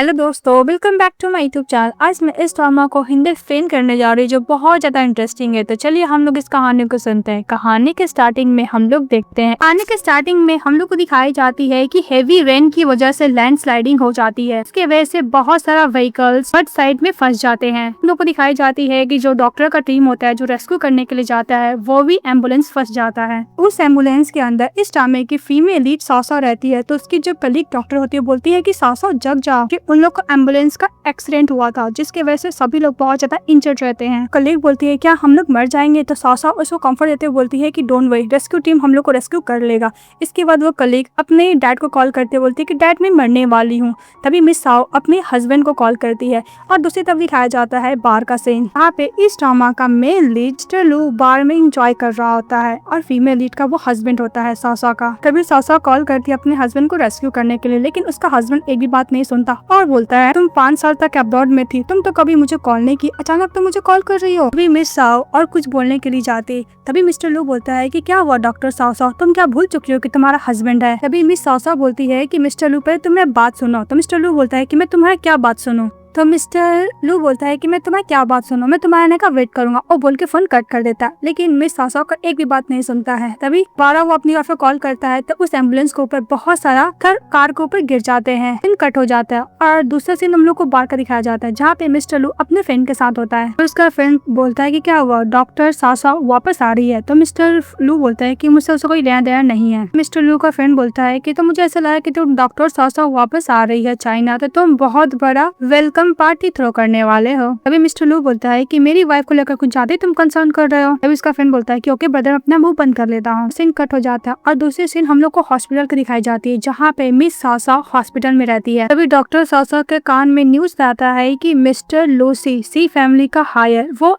Hello दोस्तों, welcome back to my YouTube channel. आज मैं इस ड्रामा को हिंदी फिल्म करने जा रही हूँ जो बहुत ज्यादा इंटरेस्टिंग है। तो चलिए हम लोग इस कहानी को सुनते हैं। कहानी के स्टार्टिंग में हम लोग देखते हैं, कहानी के स्टार्टिंग में हम लोग को दिखाई जाती है कि हेवी रेन की वजह से लैंडस्लाइडिंग हो जाती है। इसकी वजह से बहुत सारा व्हीकल्स बट साइड में फंस जाते हैं। हम लोग को दिखाई जाती है कि जो डॉक्टर का टीम होता है जो रेस्क्यू करने के लिए जाता है वो भी एम्बुलेंस फंस जाता है। उस एम्बुलेंस के अंदर इस ड्रामे की फीमेल लीड सासा रहती है। तो उसकी जो कलीग डॉक्टर होती है बोलती है कि सासा जग जा, कि उन लोग को एम्बुलेंस का एक्सीडेंट हुआ था जिसकी वजह से सभी लोग बहुत ज्यादा इंजर्ड रहते हैं। कलीग बोलती है क्या हम लोग मर जाएंगे? तो सासा उसको कंफर्ट देते हुए बोलती है कि डोंट वरी, रेस्क्यू टीम हम लोग को रेस्क्यू कर लेगा। इसके बाद वो कलीग अपने डैड को कॉल करते हुए बोलती है कि डैड मैं मरने वाली हूँ। तभी मिस साओ अपने हस्बैंड को कॉल करती है और दूसरी तरफ दिखाया जाता है बार का सीन। यहाँ पे इस ड्रामा का मेल लीड मिस्टर लू बार में इंजॉय कर रहा होता है और फीमेल लीड का वो हस्बैंड होता है सासा का। तभी सासा कॉल करती है अपने हस्बैंड को रेस्क्यू करने के लिए, लेकिन उसका हस्बैंड एक भी बात नहीं सुनता और बोलता है तुम 5 साल तक अब्रॉड में थी, तुम तो कभी मुझे कॉल नहीं की, अचानक तुम मुझे कॉल कर रही हो। तभी मिस साओ और कुछ बोलने के लिए जाती। तभी मिस्टर लू बोलता है कि क्या हुआ डॉक्टर साओ, तुम क्या भूल चुकी हो कि तुम्हारा हस्बैंड है? तभी मिस साओ बोलती है कि मिस्टर लू पहले तुम मेरी बात सुनो। तो मिस्टर लू बोलता है कि मैं तुम्हारी क्या बात सुनूं? तो मिस्टर लू बोलता है कि मैं तुम्हारी क्या बात सुनूं, मैं तुम्हारे आने का वेट करूंगा, और बोल के फोन कट कर देता है। लेकिन मिस सासा का एक भी बात नहीं सुनता है। तभी बारह वो अपनी ऑफिस कॉल करता है तो उस एम्बुलेंस के ऊपर बहुत सारा कार के ऊपर गिर जाते हैं, सीन कट हो जाता है। और दूसरा सीन हम लोग को बार का दिखाया जाता है जहाँ पे मिस्टर लू अपने फ्रेंड के साथ होता है। तो उसका फ्रेंड बोलता है कि क्या हुआ, डॉक्टर सासा वापस आ रही है? तो मिस्टर लू बोलता है कि मुझसे उसको कोई लेना देना नहीं है। मिस्टर लू का फ्रेंड बोलता है कि तो मुझे ऐसा लगा कि तुम डॉक्टर सासा वापस आ रही है चाइना तो तुम बहुत बड़ा वेलकम पार्टी थ्रो करने वाले हो। तभी मिस्टर लू बोलता है कि मेरी वाइफ को लेकर कुछ ज्यादा तुम कंसर्न कर रहे हो। तभी उसका फ्रेंड बोलता है कि ओके ब्रदर, अपना मुंह बंद कर लेता हूँ। सीन कट हो जाता है और दूसरी सीन हम लोग को हॉस्पिटल की दिखाई जाती है जहाँ पे मिस सासा हॉस्पिटल में रहती है। तभी डॉक्टर सासा के कान में न्यूज आता है कि मिस्टर लूसी सी फैमिली का हायर वो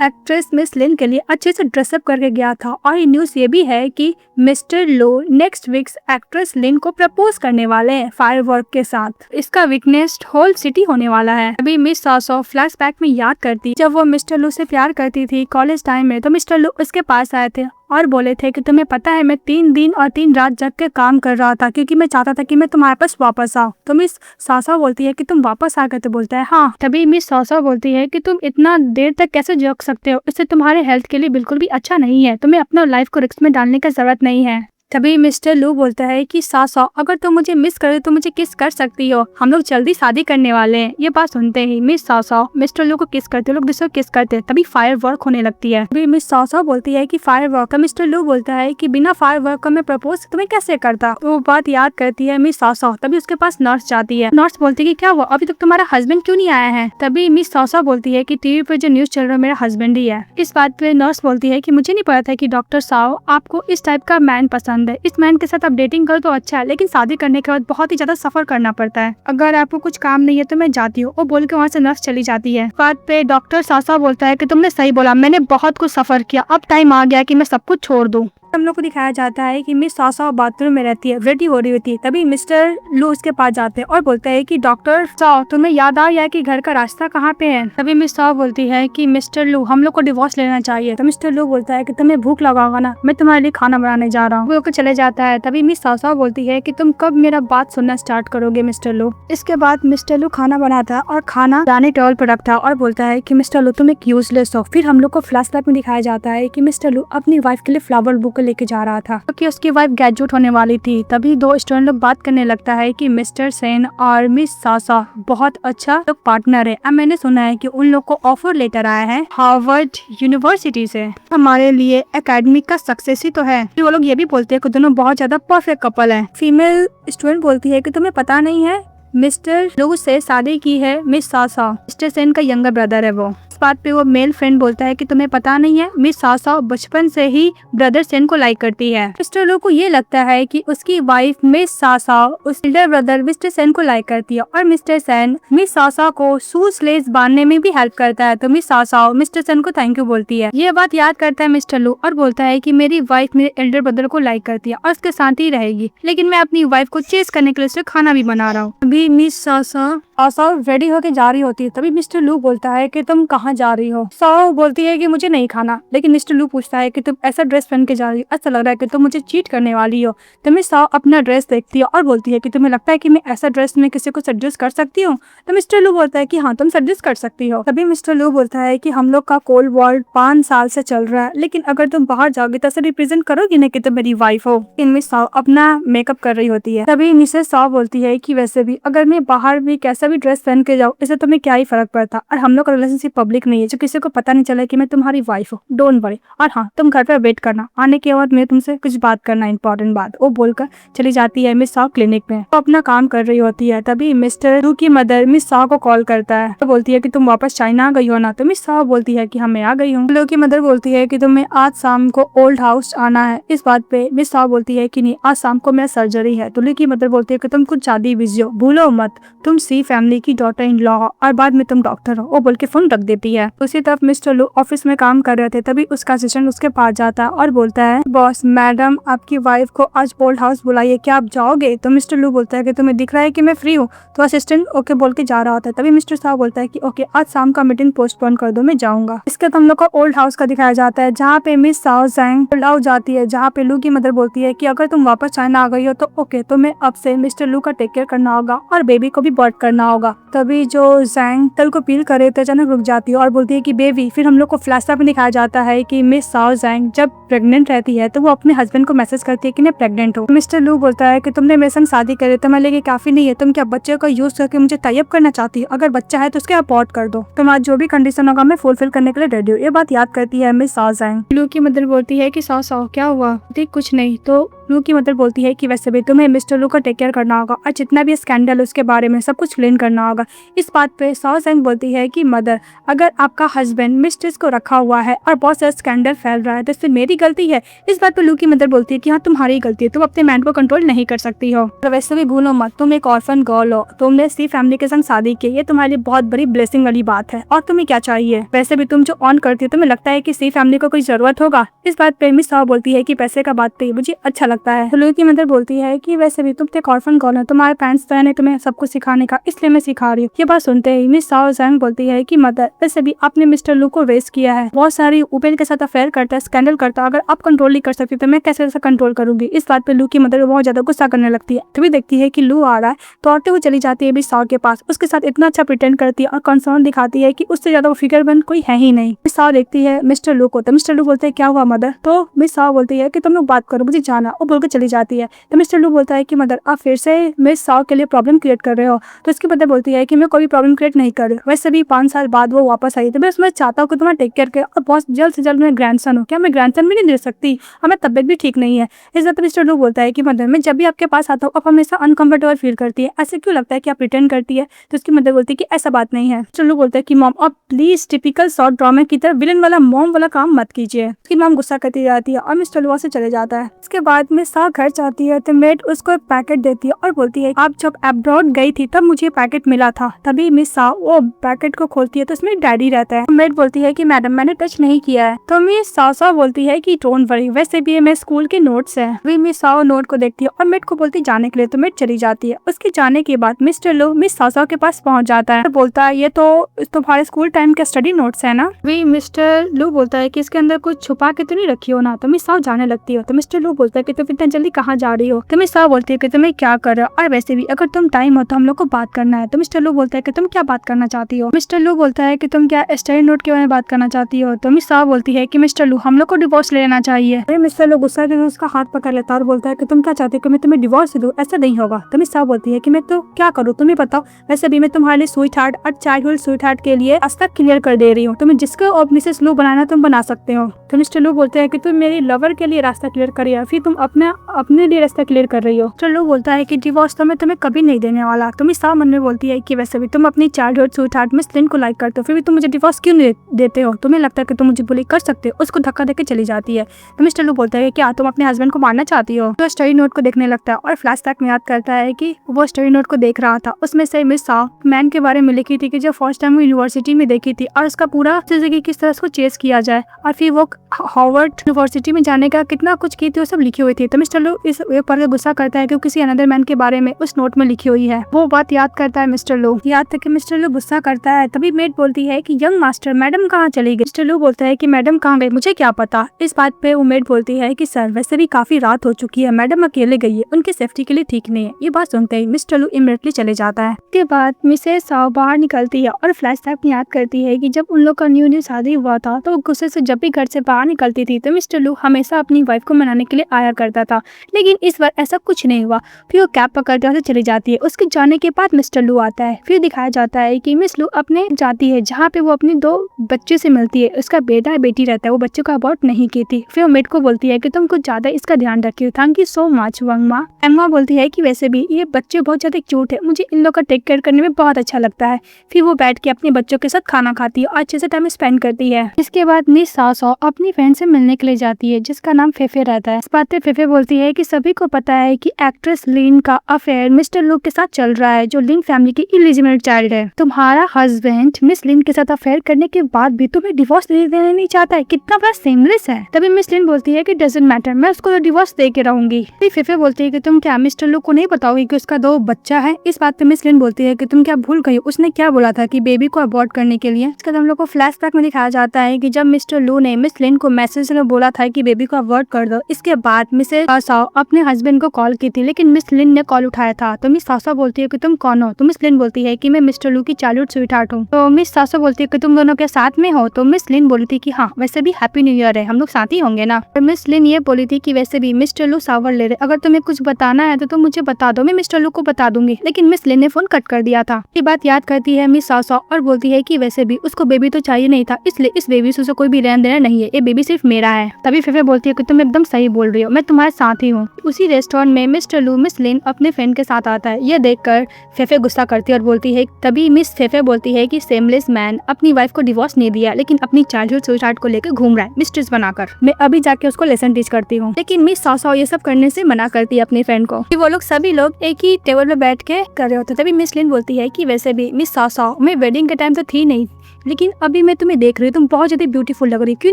एक्ट्रेस मिस लिन के लिए अच्छे से ड्रेसअप करके गया था। और ये न्यूज ये भी है कि मिस्टर लो नेक्स्ट वीक एक्ट्रेस लिन को प्रपोज करने वाले हैं फायरवर्क के साथ। इसका विटनेस होल सिटी होने वाला है। अभी मिस सासो फ्लैशबैक में याद करती जब वो मिस्टर लू से प्यार करती थी कॉलेज टाइम में, तो मिस्टर लू उसके पास आए थे और बोले थे कि तुम्हें पता है मैं 3 दिन और 3 रात जग के काम कर रहा था क्योंकि मैं चाहता था कि मैं तुम्हारे पास वापस आऊं। तो मिस सासा बोलती है कि तुम वापस आ गए? तो बोलता है हाँ। तभी मिस सासा बोलती है कि तुम इतना देर तक कैसे जग सकते हो, इससे तुम्हारे हेल्थ के लिए बिल्कुल भी अच्छा नहीं है, तुम्हें अपना लाइफ को रिस्क में डालने की जरूरत नहीं है। तभी मिस्टर लू बोलता है कि सासा अगर तुम मुझे मिस करे तो मुझे किस कर सकती हो, हम लोग जल्दी शादी करने वाले हैं। ये बात सुनते ही मिस सासा मिस्टर लू को किस करते, लोग दूसरे को किस करते, तभी फायर वर्क होने लगती है। तभी मिस सासा बोलती है कि फायर वर्क। मिस्टर लू बोलता है कि बिना फायर वर्क का मैं प्रपोज तुम्हें कैसे करता? तो वो बात याद करती है मिस सासा। तभी उसके पास नर्स जाती है। नर्स बोलती है कि क्या हुआ, अभी तक तुम्हारा हस्बैंड क्यों नहीं आया है? तभी मिस सासा बोलती है कि टीवी पे जो न्यूज चल रहा है मेरा हस्बैंड ही है। इस बात पे नर्स बोलती है कि मुझे नहीं पता था कि डॉक्टर साओ आपको इस टाइप का मैन पसंद है। इस मैन के साथ आप डेटिंग करो तो अच्छा है, लेकिन शादी करने के बाद बहुत ही ज्यादा सफर करना पड़ता है। अगर आपको कुछ काम नहीं है तो मैं जाती हूँ। वो बोल के वहाँ से नर्स चली जाती है। बात पे डॉक्टर सासा बोलता है कि तुमने सही बोला, मैंने बहुत कुछ सफर किया, अब टाइम आ गया कि मैं सब कुछ छोड़ दूँ। हम लोग को दिखाया जाता है कि मिस सासा बाथरूम में रहती है, रेडी हो रही होती है। तभी मिस्टर लू उसके पास जाते हैं और बोलते हैं कि डॉक्टर साओ तुम्हें याद आ गया कि घर का रास्ता कहाँ पे है? तभी मिस साओ बोलती है कि मिस्टर लू हम लोग को डिवोर्स लेना चाहिए। तो मिस्टर लू बोलता है कि तुम्हें भूख लगा होगा ना, मैं तुम्हारे लिए खाना बनाने जा रहा हूँ। वो चले जाता है। तभी मिस सासा बोलती है कि तुम कब मेरा बात सुनना स्टार्ट करोगे मिस्टर लू? इसके बाद मिस्टर लू खाना बनाता और खाना डाइनिंग टेबल पर रखता और बोलता है कि मिस्टर लू तुम एक यूजलेस हो। फिर हम लोग को फ्लैशबैक में दिखाया जाता है कि मिस्टर लू अपनी वाइफ के लिए फ्लावर बुके लेके जा रहा था क्योंकि उसकी वाइफ ग्रेजुएट होने वाली थी। तभी 2 स्टूडेंट लोग बात करने लगता है कि मिस्टर सेन और मिस सासा बहुत अच्छा लोग पार्टनर है। अब मैंने सुना है कि उन लोग को ऑफर लेटर आया है हार्वर्ड यूनिवर्सिटी से, हमारे लिए एकेडमिक का सक्सेस ही तो है। फिर वो लोग ये भी बोलते हैं कि दोनों बहुत ज्यादा परफेक्ट कपल है। फीमेल स्टूडेंट बोलती है कि तुम्हें पता नहीं है मिस्टर लू से शादी की है मिस सासा, मिस्टर सेन का यंगर ब्रदर है वो। इस बात पे वो मेल फ्रेंड बोलता है कि तुम्हें पता नहीं है मिस सासा बचपन से ही ब्रदर सेन को लाइक करती है। मिस्टर लू को ये लगता है कि उसकी वाइफ मिस सासा उस एल्डर ब्रदर मिस्टर सेन को लाइक करती है और मिस्टर सेन मिस सासा को शूज लेस बांधने में भी हेल्प करता है। तो मिस सासा मिस्टर सेन को थैंक यू बोलती है। ये बात याद करता है मिस्टर लू और बोलता है कि मेरी वाइफ मेरे एल्डर ब्रदर को लाइक करती है और उसके साथ ही रहेगी, लेकिन मैं अपनी वाइफ को चेस करने के लिए उससे खाना भी बना रहा हूँ। अभी मिस सासा साओ रेडी होके जा रही होती है, तभी मिस्टर लू बोलता है कि तुम कहाँ जा रही हो। साओ बोलती है कि मुझे नहीं खाना, लेकिन मिस्टर लू पूछता है कि तुम ऐसा ड्रेस पहन के जा रही हो, ऐसा लग रहा है कि तुम मुझे चीट करने वाली हो। तभी साओ अपना ड्रेस देखती है और बोलती है कि तुम्हें लगता है कि मैं ऐसा ड्रेस में किसी को सेड्यूस कर सकती हूँ। तो मिस्टर लू बोलता है कि हाँ, तुम सेड्यूस कर सकती हो। तभी मिस्टर लू बोलता है कि हम लोग का कोल्ड वॉर 5 साल से चल रहा है, लेकिन अगर तुम बाहर जाओगे तो रिप्रेजेंट करोगी ना कि तुम मेरी वाइफ हो। इनमें साओ अपना मेकअप कर रही होती है। तभी मिसेस साओ बोलती है कि वैसे भी अगर मैं बाहर भी कैसा भी ड्रेस पहन के जाऊँ, इससे तुम्हें क्या ही फर्क पड़ता, और हम लोग का रिलेशनशिप पब्लिक नहीं है जो किसी को पता नहीं चले कि मैं तुम्हारी वाइफ हूँ। डोंट वरी, और हाँ, तुम घर पर वेट करना, आने के बाद मैं तुमसे कुछ बात करना, इंपॉर्टेंट बात। वो बोलकर चली जाती है मिस साओ क्लिनिक में। वो अपना काम कर रही होती है। तभी मिस्टर लू की मदर मिस साओ को कॉल करता है। तो बोलती है कि तुम वापस चाइना आ गई हो ना। तो मिस साओ बोलती है कि हाँ, मैं आ गई हूँ। लू की मदर बोलती है कि तुम्हें आज शाम को ओल्ड हाउस आना है। इस बात पे मिस साओ बोलती है कि नहीं, आज शाम को मेरा सर्जरी है। तो लू की मदर बोलती है कि तुम कुछ शादी बिजी हो, भूलो मत, तुम सी फैमिली की डॉटर इन लॉ हो और बाद में तुम डॉक्टर हो। वो बोल के फोन रख देती है। उसी तरफ मिस्टर लू ऑफिस में काम कर रहे थे। तभी उसका असिस्टेंट उसके पास जाता है और बोलता है, बॉस मैडम आपकी वाइफ को आज ओल्ड हाउस बुलाइए, क्या आप जाओगे? तो मिस्टर लू बोलता है कि तुम्हें दिख रहा है कि मैं फ्री हूँ। तो असिस्टेंट ओके बोल के जा रहा होता है। तभी मिस्टर साहब बोलता है कि ओके, आज शाम का मीटिंग पोस्टपोन कर दो, मैं जाऊंगा। इसके बाद हम लोग को ओल्ड हाउस का दिखाया जाता है, जहाँ पे मिस साओ जैंग लव जाती है, जहाँ पे लू की मदर बोलती है कि अगर तुम वापस चाइना आ गई हो तो ओके, तो मैं अब से मिस्टर लू का टेक केयर करना होगा और बेबी को भी बर्थ करना होगा। तभी जो जैंग तल को पील करे तो अचानक रुक जाती है और बोलती है कि बेबी। फिर हम लोग को फ्लैशबैक में दिखाया जाता है कि मिस साओ जैंग जब प्रेग्नेंट रहती है तो वो अपने हस्बैंड को मैसेज करती है कि मैं प्रेग्नेंट हूँ। मिस्टर लू बोलता है कि तुमने मेरे संग शादी करे तो मैं लेके काफी नहीं है, तुम क्या बच्चे का यूज करके मुझे टाई अप करना चाहती हो? अगर बच्चा है तो उसके अबॉर्ट कर दो, तुम्हारा जो भी कंडीशन होगा मैं फुलफिल करने के लिए रेडी हूँ। ये बात याद करती है मिस साओ जैंग। लू की मदर बोलती है कि साओ साओ क्या हुआ? ठीक कुछ नहीं। तो लू की मदर बोलती है कि वैसे भी तुम्हें मिस्टर लू का टेक केयर करना होगा और जितना भी स्कैंडल उसके बारे में सब कुछ क्लीन करना होगा। इस बात पे साओ जैंग बोलती है कि मदर, अगर आपका हस्बैंड मिस्ट्रेस को रखा हुआ है और बहुत सारा स्कैंडल फैल रहा है तो इसमें मेरी गलती है। इस बात पे लू की मदर बोलती है कि हाँ, तुम्हारी गलती है, तुम अपने मैन को कंट्रोल नहीं कर सकती हो। तो वैसे भी भूलो मत, तुम एक ऑर्फन गर्ल हो, तुमने सी फैमिली के संग शादी की, ये तुम्हारे लिए बहुत बड़ी ब्लेसिंग वाली बात है। और तुम्हें क्या चाहिए? वैसे भी तुम जो ऑन करती हो, तुम्हें लगता है कि सी फैमिली को कोई जरूरत होगा? इस बात पे मिस साओ बोलती है कि पैसे का बात पे मुझे अच्छा लगता है। तो लू की मदर बोलती है कि वैसे भी तुम एक ऑर्फन गर्ल हो, तुम्हारे पेरेंट्स तो है तुम्हें सब कुछ सिखाने का, इसलिए मैं सिखा रही हूँ। ये बात सुनते ही मिस साओ जैंग बोलती है कि मदर, वैसे भी आपने मिस्टर लू को रेस किया है, बहुत सारी ऊपर के साथ अफेयर करता है, स्कैंडल करता है, अगर आप कंट्रोल नहीं कर सकती तो मैं कैसे ऐसा कंट्रोल करूंगी? इस बात पे लू की मदर बहुत ज्यादा गुस्सा करने लगती है। तभी देखती है कि लू आ रहा है तो औरतें वो चली जाती है मिस साओ के पास, उसके साथ इतना अच्छा प्रिटेंड करती है और कंसर्न दिखाती है कि उससे ज्यादा वो फिगर बन कोई है ही नहीं। मिस साओ देखती है मिस्टर लू को, तो मिस्टर लू बोलते हैं क्या हुआ मदर? तो मिस साओ बोलती है कि तुम लोग बात करो, मुझे जाना, वो बोलकर चली जाती है। तो मिस्टर लू बोलता है कि मदर, आप फिर से मिस साओ के लिए प्रॉब्लम क्रिएट कर रहे हो। तो इसकी मदर बोलती है कि मैं कोई प्रॉब्लम क्रिएट नहीं कर रही, वैसे भी 5 साल बाद वो वापस आई, तो मैं उसमें चाहता हूँ कि तुम्हें टेक केयर कर और बहुत जल्द से जल्द मैं ग्रैंडसन हूँ, क्या मैं ग्रैंडसन भी नहीं दे सकती? और मैं तबियत भी ठीक नहीं है। इस बात पर मिस्टर लू बोलता है कि मदर, मैं जब भी आपके पास आता हूँ आप हमेशा अनकंफर्टेबल फील करती है, ऐसे क्यों लगता है कि आप प्रिटेंड करती है? तो उसकी मदर बोलती है कि ऐसा बात नहीं है। मिस्टर लू बोलता है कि मॉम, आप प्लीज टिपिकल शॉर्ट ड्रामा की तरह विलन वाला मॉम वाला काम मत कीजिए। उसकी मॉम गुस्सा करती जाती है और मिस्टर लू से चले जाता है। इसके बाद मिस साओ घर जाती है तो मेड उसको एक पैकेट देती है और बोलती है आप जब अब्रॉड गई थी तब मुझे पैकेट मिला था। तभी मिस साओ वो पैकेट को खोलती है तो उसमें डायरी रहता है। मेड बोलती है कि मैडम मैंने टच नहीं किया है। तो मिस साओ बोलती है कि डोंट वरी, वैसे भी ये मेरे स्कूल के नोट्स है। वे मिस साओ नोट को देखती है और मेड को बोलती जाने के लिए, तो मेड चली जाती है। उसके जाने के बाद मिस्टर लू मिस साओ के पास पहुंच जाता है, तो बोलता है ये तो तुम्हारे स्कूल टाइम के स्टडी नोट्स है ना? वे मिस्टर लू बोलता है कि इसके अंदर कुछ छुपा के तो नहीं रखी हो ना? तो मिस साओ जाने लगती हो। तो मिस्टर लू बोलता है कि तुम इतना जल्दी कहाँ जा रही हो? तो मिस साओ बोलती है कि तुम्हें क्या कर रहा हो, और वैसे भी अगर तुम टाइम हो तो हम लोग को बात करना है। तो मिस्टर लू बोलता है कि तुम क्या बात करना चाहती हो? मिस्टर लू बोलता है कि तुम क्या स्टडी नोट के बारे में बात करना चाहती हो? तो मिस साओ बोलती है कि मिस्टर लू हम लोग को डिवोर्स ले लेना चाहिए। मिस्टर लू गुस्सा करके उसका हाथ पकड़ लेता है और बोलता है कि तुम क्या चाहती हो कि मैं तुम्हें डिवोर्स दूं? ऐसा नहीं होगा। तो मिस साओ बोलती है कि मैं तो क्या करूँ, तुम्हें बताओ, वैसे भी मैं तुम्हारे लिए स्वीट हार्ट और चाइल्डहुड स्वीट हार्ट के लिए आज तक क्लियर कर दे रही हूँ, तुम्हें जिसको और मिसेस लू बनाना तुम बना सकते हो। तो मिस्टर लू बोलते हैं कि तुम मेरी लवर के लिए रास्ता क्लियर करी है, फिर तुम अपने लिए रास्ता क्लियर कर रही हो। मिस्टर लू बोलता है कि डिवोर्स तो मैं तुम्हें कभी नहीं देने वाला। तो मिस साओ मन में बोलती है कि वैसे भी तुम अपनी चाइल्डहुड स्वीट हार्ट मिस लिन को लाइक करते हो, फिर भी तुम मुझे डिवोर्स क्यों नहीं देते हो? तुम्हें लगता है कि तुम मुझे बुली कर सकते हो? उसको धक्का देके चली जाती है। तो मिस्टर लू बोलता है क्या तुम अपने हस्बैंड को मारना चाहती हो? तो स्टडी नोट को देखने लगता है और फ्लैशबैक में याद करता है कि वो स्टडी नोट को देख रहा था, उसमें से मिस साओ मैन के बारे में लिखी थी कि जो फर्स्ट टाइम यूनिवर्सिटी में देखी थी और उसका पूरा जिंदगी किस तरह उसको चेस किया जाए, और फिर वो हार्वर्ड यूनिवर्सिटी में जाने का कितना कुछ की थी वो सब लिखी हुई थी। तो मिस्टर लू इस पर गुस्सा करता है कि किसी अनदर मैन के बारे में उस नोट में लिखी हुई है। वो बात याद करता है मिस्टर लू। याद तक कि मिस्टर लू गुस्सा करता है। तभी मेड बोलती है कि यंग मास्टर मैडम कहाँ चली गई। मिस्टर लू बोलता है कि मैडम कहाँ गई, मुझे क्या पता। इस बात पे वो मेड बोलती है कि सर वैसे भी काफी रात हो चुकी है, मैडम अकेले गई है, उनकी सेफ्टी के लिए ठीक नहीं है। ये बात सुनते ही मिस्टर लू इमीडिएटली चले जाता है। इसके बाद मिसेस साव बाहर निकलती है और फ्लैशबैक में याद करती है कि जब उन लोग का न्यू शादी हुआ था तो गुस्से से जब भी घर से बाहर निकलती थी तो मिस्टर लू हमेशा अपनी वाइफ को मनाने के लिए आया करता था, लेकिन इस बार ऐसा कुछ नहीं हुआ। फिर वो कैब पकड़ते हुए चली जाती है। उसके जाने के बाद मिस्टर लू आता है। फिर दिखाया जाता है कि मिस लू अपने जाती है जहाँ पे वो अपनी 2 बच्चे से मिलती है। उसका बेटा है बेटी रहता है, वो बच्चों का अबॉर्ट नहीं की थी। फिर वो मेड को बोलती है कि तुम कुछ ज्यादा इसका ध्यान रखियो, थैंक यू सो मच वंगमा। एम्मा बोलती है कि वैसे भी ये बच्चे बहुत ज्यादा क्यूट है, मुझे इन लोग का टेक केयर करने में बहुत अच्छा लगता है। फिर वो बैठ के अपने बच्चों के साथ खाना खाती है और अच्छे से टाइम स्पेंड करती है। इसके बाद मिस सासो अपनी फ्रेंड से मिलने के लिए जाती है जिसका नाम फेफे रहता है। इस बात पे फेफे बोलती है कि सभी को पता है कि एक्ट्रेस लिन का अफेयर मिस्टर लू के साथ चल रहा है, जो लिन फैमिली की इलिजिबल चाइल्ड है। तुम्हारा हस्बैंड मिस लिन के साथ अफेयर करने के बाद भी तुम्हें डिवोर्स दे देना नहीं चाहता है, कितना बड़ा सेमलेस है। तभी मिस लिन बोलती है कि डजंट मैटर, मैं उसको डिवोर्स दे के रहूंगी। फेफे बोलती है कि तुम क्या मिस्टर लू को नहीं बताओगी कि उसका 2 बच्चा है। इस बात पे मिस लिन बोलती है कि तुम क्या भूल गई, उसने क्या बोला था कि बेबी को अबॉर्ट करने के लिए। इसके बाद हम लोग को फ्लैशबैक में दिखाया जाता है कि जब मिस्टर लू ने मिस लिन को मैसेज में बोला था कि बेबी को अबॉर्ट कर दो, इसके बाद मिसेस सासो अपने हस्बैंड को कॉल की थी, लेकिन मिस लिन ने कॉल उठाया था। तो मिस सासो बोलती है कि तुम कौन हो। तो मिस लिन बोलती है कि मैं मिस्टर लू की चाइल्डहुड स्वीटहार्ट हूँ। तो मिस सासो बोलती है कि तुम दोनों के साथ में हो। तो मिस लिन बोली थी कि हाँ वैसे भी हैप्पी न्यू ईयर है, हम लोग साथ ही होंगे ना। और मिस लिन ये बोली थी कि वैसे भी मिस्टर लू सावर ले रहे, अगर तुम्हें कुछ बताना है तो तुम मुझे बता दो, मैं मिस्टर लू को बता दूंगी। लेकिन मिस लिन ने फोन कट कर दिया था। ये बात याद करती है मिस सासो और बोलती है कि वैसे भी उसको बेबी तो चाहिए नहीं था, इसलिए इस बेबी से कोई भी लेना देना नहीं है, ये बेबी सिर्फ मेरा है। तभी फेफे बोलती है कि तुम एकदम सही बोल रही हो, मैं तुम्हारे साथ ही हूँ। उसी रेस्टोरेंट में मिस्टर लू मिस लिन अपने फ्रेंड के साथ आता है। ये देखकर फेफे गुस्सा करती है और बोलती है, तभी मिस फेफे बोलती है कि सेमलेस मैन अपनी वाइफ को डिवोर्स नहीं दिया, लेकिन अपनी चाइल्डहुड स्वीटहार्ट को लेकर घूम रहा है मिस्ट्रेस बनाकर, मैं अभी जाके उसको लेसन टीच करती हूँ। लेकिन मिस सासो ये सब करने से मना करती है अपनी फ्रेंड को। वो लोग सभी लोग एक ही टेबल पे बैठ के कर रहे होते। तभी मिस लिन बोलती है कि वैसे भी मिस सासो, मैं वेडिंग के टाइम तो थी नहीं, लेकिन अभी मैं तुम्हें देख रही हूँ, तुम बहुत ज्यादा ब्यूटीफुल लग रही, क्यों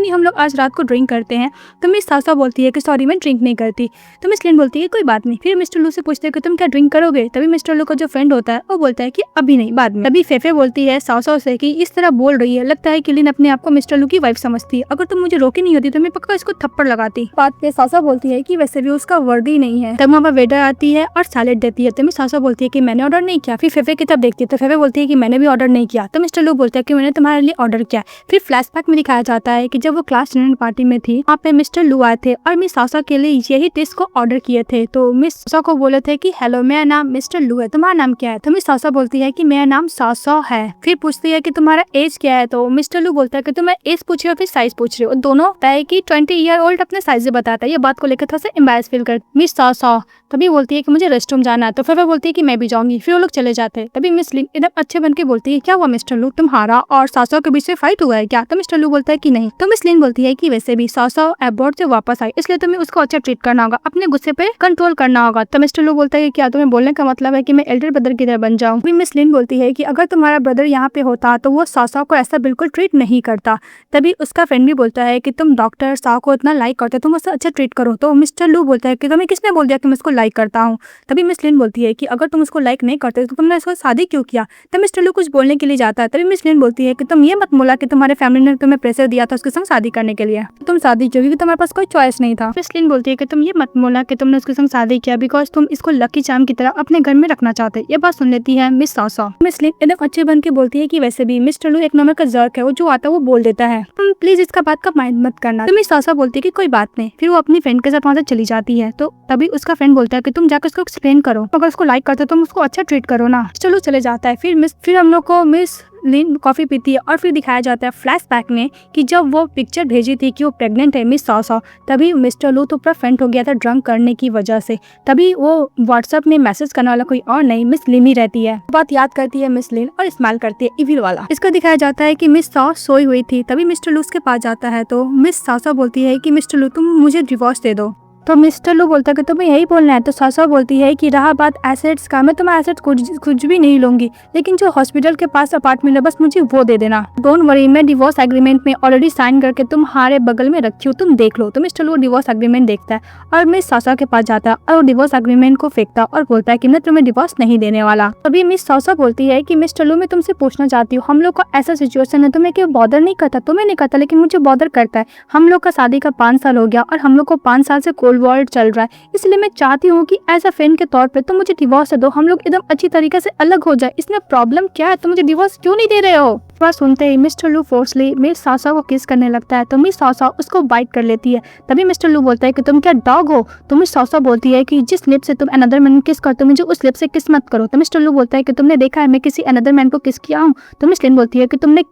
नहीं हम लोग आज रात को ड्रिंक करते हैं। तो मिस सासो बोलती है कि सॉरी मैं ड्रिंक नहीं करती। तो मिस लिन बोलती है कोई बात नहीं। फिर मिस्टर लू से पूछते हैं कि तुम क्या ड्रिंक करोगे। तभी मिस्टर लू का जो फ्रेंड होता है वो बोलता है कि अभी नहीं, बाद में। तभी फेफे बोलती है सासो से कि इस तरह बोल रही है, लगता है कि लिन अपने आप को मिस्टर लू की वाइफ समझती है, अगर तुम मुझे रोकी नहीं होती तो मैं पक्का इसको थप्पड़ लगाती। बात पे सासो बोलती है कि वैसे भी उसका वर्दी नहीं है। तब वहाँ पर वेटर आती है और सैलेड देती है। तो मिस सासो बोलती है कि मैंने ऑर्डर नहीं किया। फिर फेफे की तब देखती है तो फेफे बोलती है कि मैंने भी ऑर्डर नहीं किया। तो मिस्टर लू बोलता है कि मैंने तुम्हारे लिए ऑर्डर किया। फिर फ्लैशबैक में दिखाया जाता है कि जब वो क्लास डिनर पार्टी में थी, वहाँ पे मिस्टर लू आए थे और मिस सासो के लिए यही टेस्ट को ऑर्डर किए थे। तो मिस सासो को बोले थे कि हेलो मेरा नाम मिस्टर लू है, तुम्हारा नाम क्या है। तो मिस सासो बोलती है कि मेरा नाम सासो है। फिर पूछती है कि तुम्हारा एज क्या है। तो मिस्टर लू बोलता है कि तुम एज पूछ रहे हो फिर साइज पूछ रहे हो। दोनों है कि 20 ईयर ओल्ड अपने साइज बताता है। ये बात को लेकर थोड़ा सा एम्बैरेस फील कर मिस सासो तभी बोलती है कि मुझे रेस्टरूम जाना है। तो फिर वो बोलती है कि मैं भी जाऊंगी। फिर वो लोग चले जाते हैं। तभी मिस लिन एकदम अच्छे बन के बोलती है क्या हुआ मिस्टर लू, तुम्हारा और सासो के बीच में फाइट हुआ है क्या। तो मिस्टर लू बोलता है कि नहीं। तो मिस लिन बोलती है कि वैसे भी सासो अब्रॉड से वापस आई, इसलिए तुम्हें उसको अच्छा ट्रीट करना होगा, अपने गुस्से पे कंट्रोल करना होगा। तो मिस्टर लू बोलता है कि क्या तुम्हें बोलने का मतलब है कि मैं एल्डर ब्रदर की तरह बन जाऊं। मिस लिन बोलती है कि अगर तुम्हारा ब्रदर यहाँ पे होता तो वो सासो को ऐसा बिल्कुल ट्रीट नहीं करता। तभी उसका फ्रेंड भी बोलता है कि तुम डॉक्टर साव को इतना लाइक करते, तुम उससे अच्छा ट्रीट करो। तो मिस्टर लू बोलता है कि तुम्हें किसने बोल दिया कि मैं उसको लाइक करता हूँ। तभी मिस लिन बोलती है कि अगर तुम उसको लाइक नहीं करते तो तुमने इसको शादी क्यों किया। तब मिस्टर लू कुछ बोलने के लिए जाता है। तभी मिस लिन बोलती है कि तुम ये मत बोला कि तुम्हारे फैमिली ने तुम्हें प्रेशर दिया था उसके संग शादी करने के लिए, तुम शादी क्यों, क्योंकि तुम्हारे पास कोई चॉइस नहीं था। मिस लिन बोलती है कि तुम ये मत बोला कि तुमने उसके संग शादी किया बिकॉज तुम इसको लकी चार्म की तरह अपने घर में रखना चाहते। ये बात सुन लेती है मिस सासो। मिस लिन एकदम अच्छे बन के बोलती है कि वैसे भी मिस्टर लू एक नंबर का जर्क है, वो जो आता है वो बोल देता है, तुम प्लीज इसका बात का माइंड मत करना। तो मिस सासो बोलती है कि कोई बात नहीं। फिर वो अपनी फ्रेंड के साथ वहाँ से चली जाती है। तो तभी उसका फ्रेंड बोलता है कि तुम जाकर उसको एक्सप्लेन करो, अगर उसको लाइक करते हो तुम उसको अच्छा ट्रीट करो ना। चलो चले जाता है। फिर हम लोग को मिस लिन कॉफी पीती है और फिर दिखाया जाता है फ्लैशबैक में कि जब वो पिक्चर भेजी थी कि वो प्रेग्नेंट है मिस सासो, तभी मिस्टर लू तो पूरा फेंट हो गया था ड्रंक करने की वजह से। तभी वो व्हाट्सएप में मैसेज करने वाला कोई और नहीं मिस लिन ही रहती है। बात याद करती है मिस लिन और स्माइल करती है इविल वाला। इसको दिखाया जाता है कि मिस सासो सोई हुई थी। तभी मिस्टर लू उसके पास जाता है। तो मिस सासो बोलती है कि मिस्टर लू तुम मुझे डिवोर्स दे दो। तो मिस्टर लू बोलता है कि तुम्हें यही बोलना है। तो सासा बोलती है कि रहा बात एसेट्स का, मैं तुम्हारा एसेट्स कुछ भी नहीं लूंगी, लेकिन जो हॉस्पिटल के पास अपार्टमेंट है बस मुझे वो दे देना। डोंट वरी, मैं डिवोर्स एग्रीमेंट में ऑलरेडी साइन करके तुम्हारे बगल में रखी हूँ, तुम देख लो। तो मिस्टर लू डिवोर्स एग्रीमेंट देखता है और मिस सासा के पास जाता है और वो डिवोर्स एग्रीमेंट को फेंकता है और बोलता है कि मैं तुम्हें डिवोर्स नहीं देने वाला। अभी मिस सासा बोलती है कि मिस्टर लू मैं तुमसे पूछना चाहती हूँ, हम लोग का ऐसा सिचुएशन है, तुम्हें क्यों बॉदर नहीं करता? तुम्हें नहीं करता लेकिन मुझे बॉदर करता है। हम लोग का शादी का 5 साल हो गया और हम लोग को 5 साल से कोल्ड वॉर चल रहा है, इसलिए मैं चाहती हूँ कि एज अ फ्रेंड के तौर पे तुम मुझे डिवोर्स दे दो, हम लोग एकदम अच्छी तरीके से अलग हो जाए। इसमें प्रॉब्लम क्या है? तुम मुझे डिवोर्स क्यों नहीं दे रहे हो? बात सुनते ही मिस्टर लू फोर्सली मिस सासा को किस करने लगता है, तो मिस सासा उसको बाइट कर लेती है। तभी मिस्टर लू बोलता है कि तुम क्या डॉग हो? तो मिस सासा बोलती है कि जिस लिप से तुम अनदर मैन किस करते हो मुझे उस लिप से किस मत करो। तो मिस्टर लू बोलता है कि तुमने देखा है मैं किसी अनदर मैन को किस किया हूँ? तो मिस लिन बोलती है कि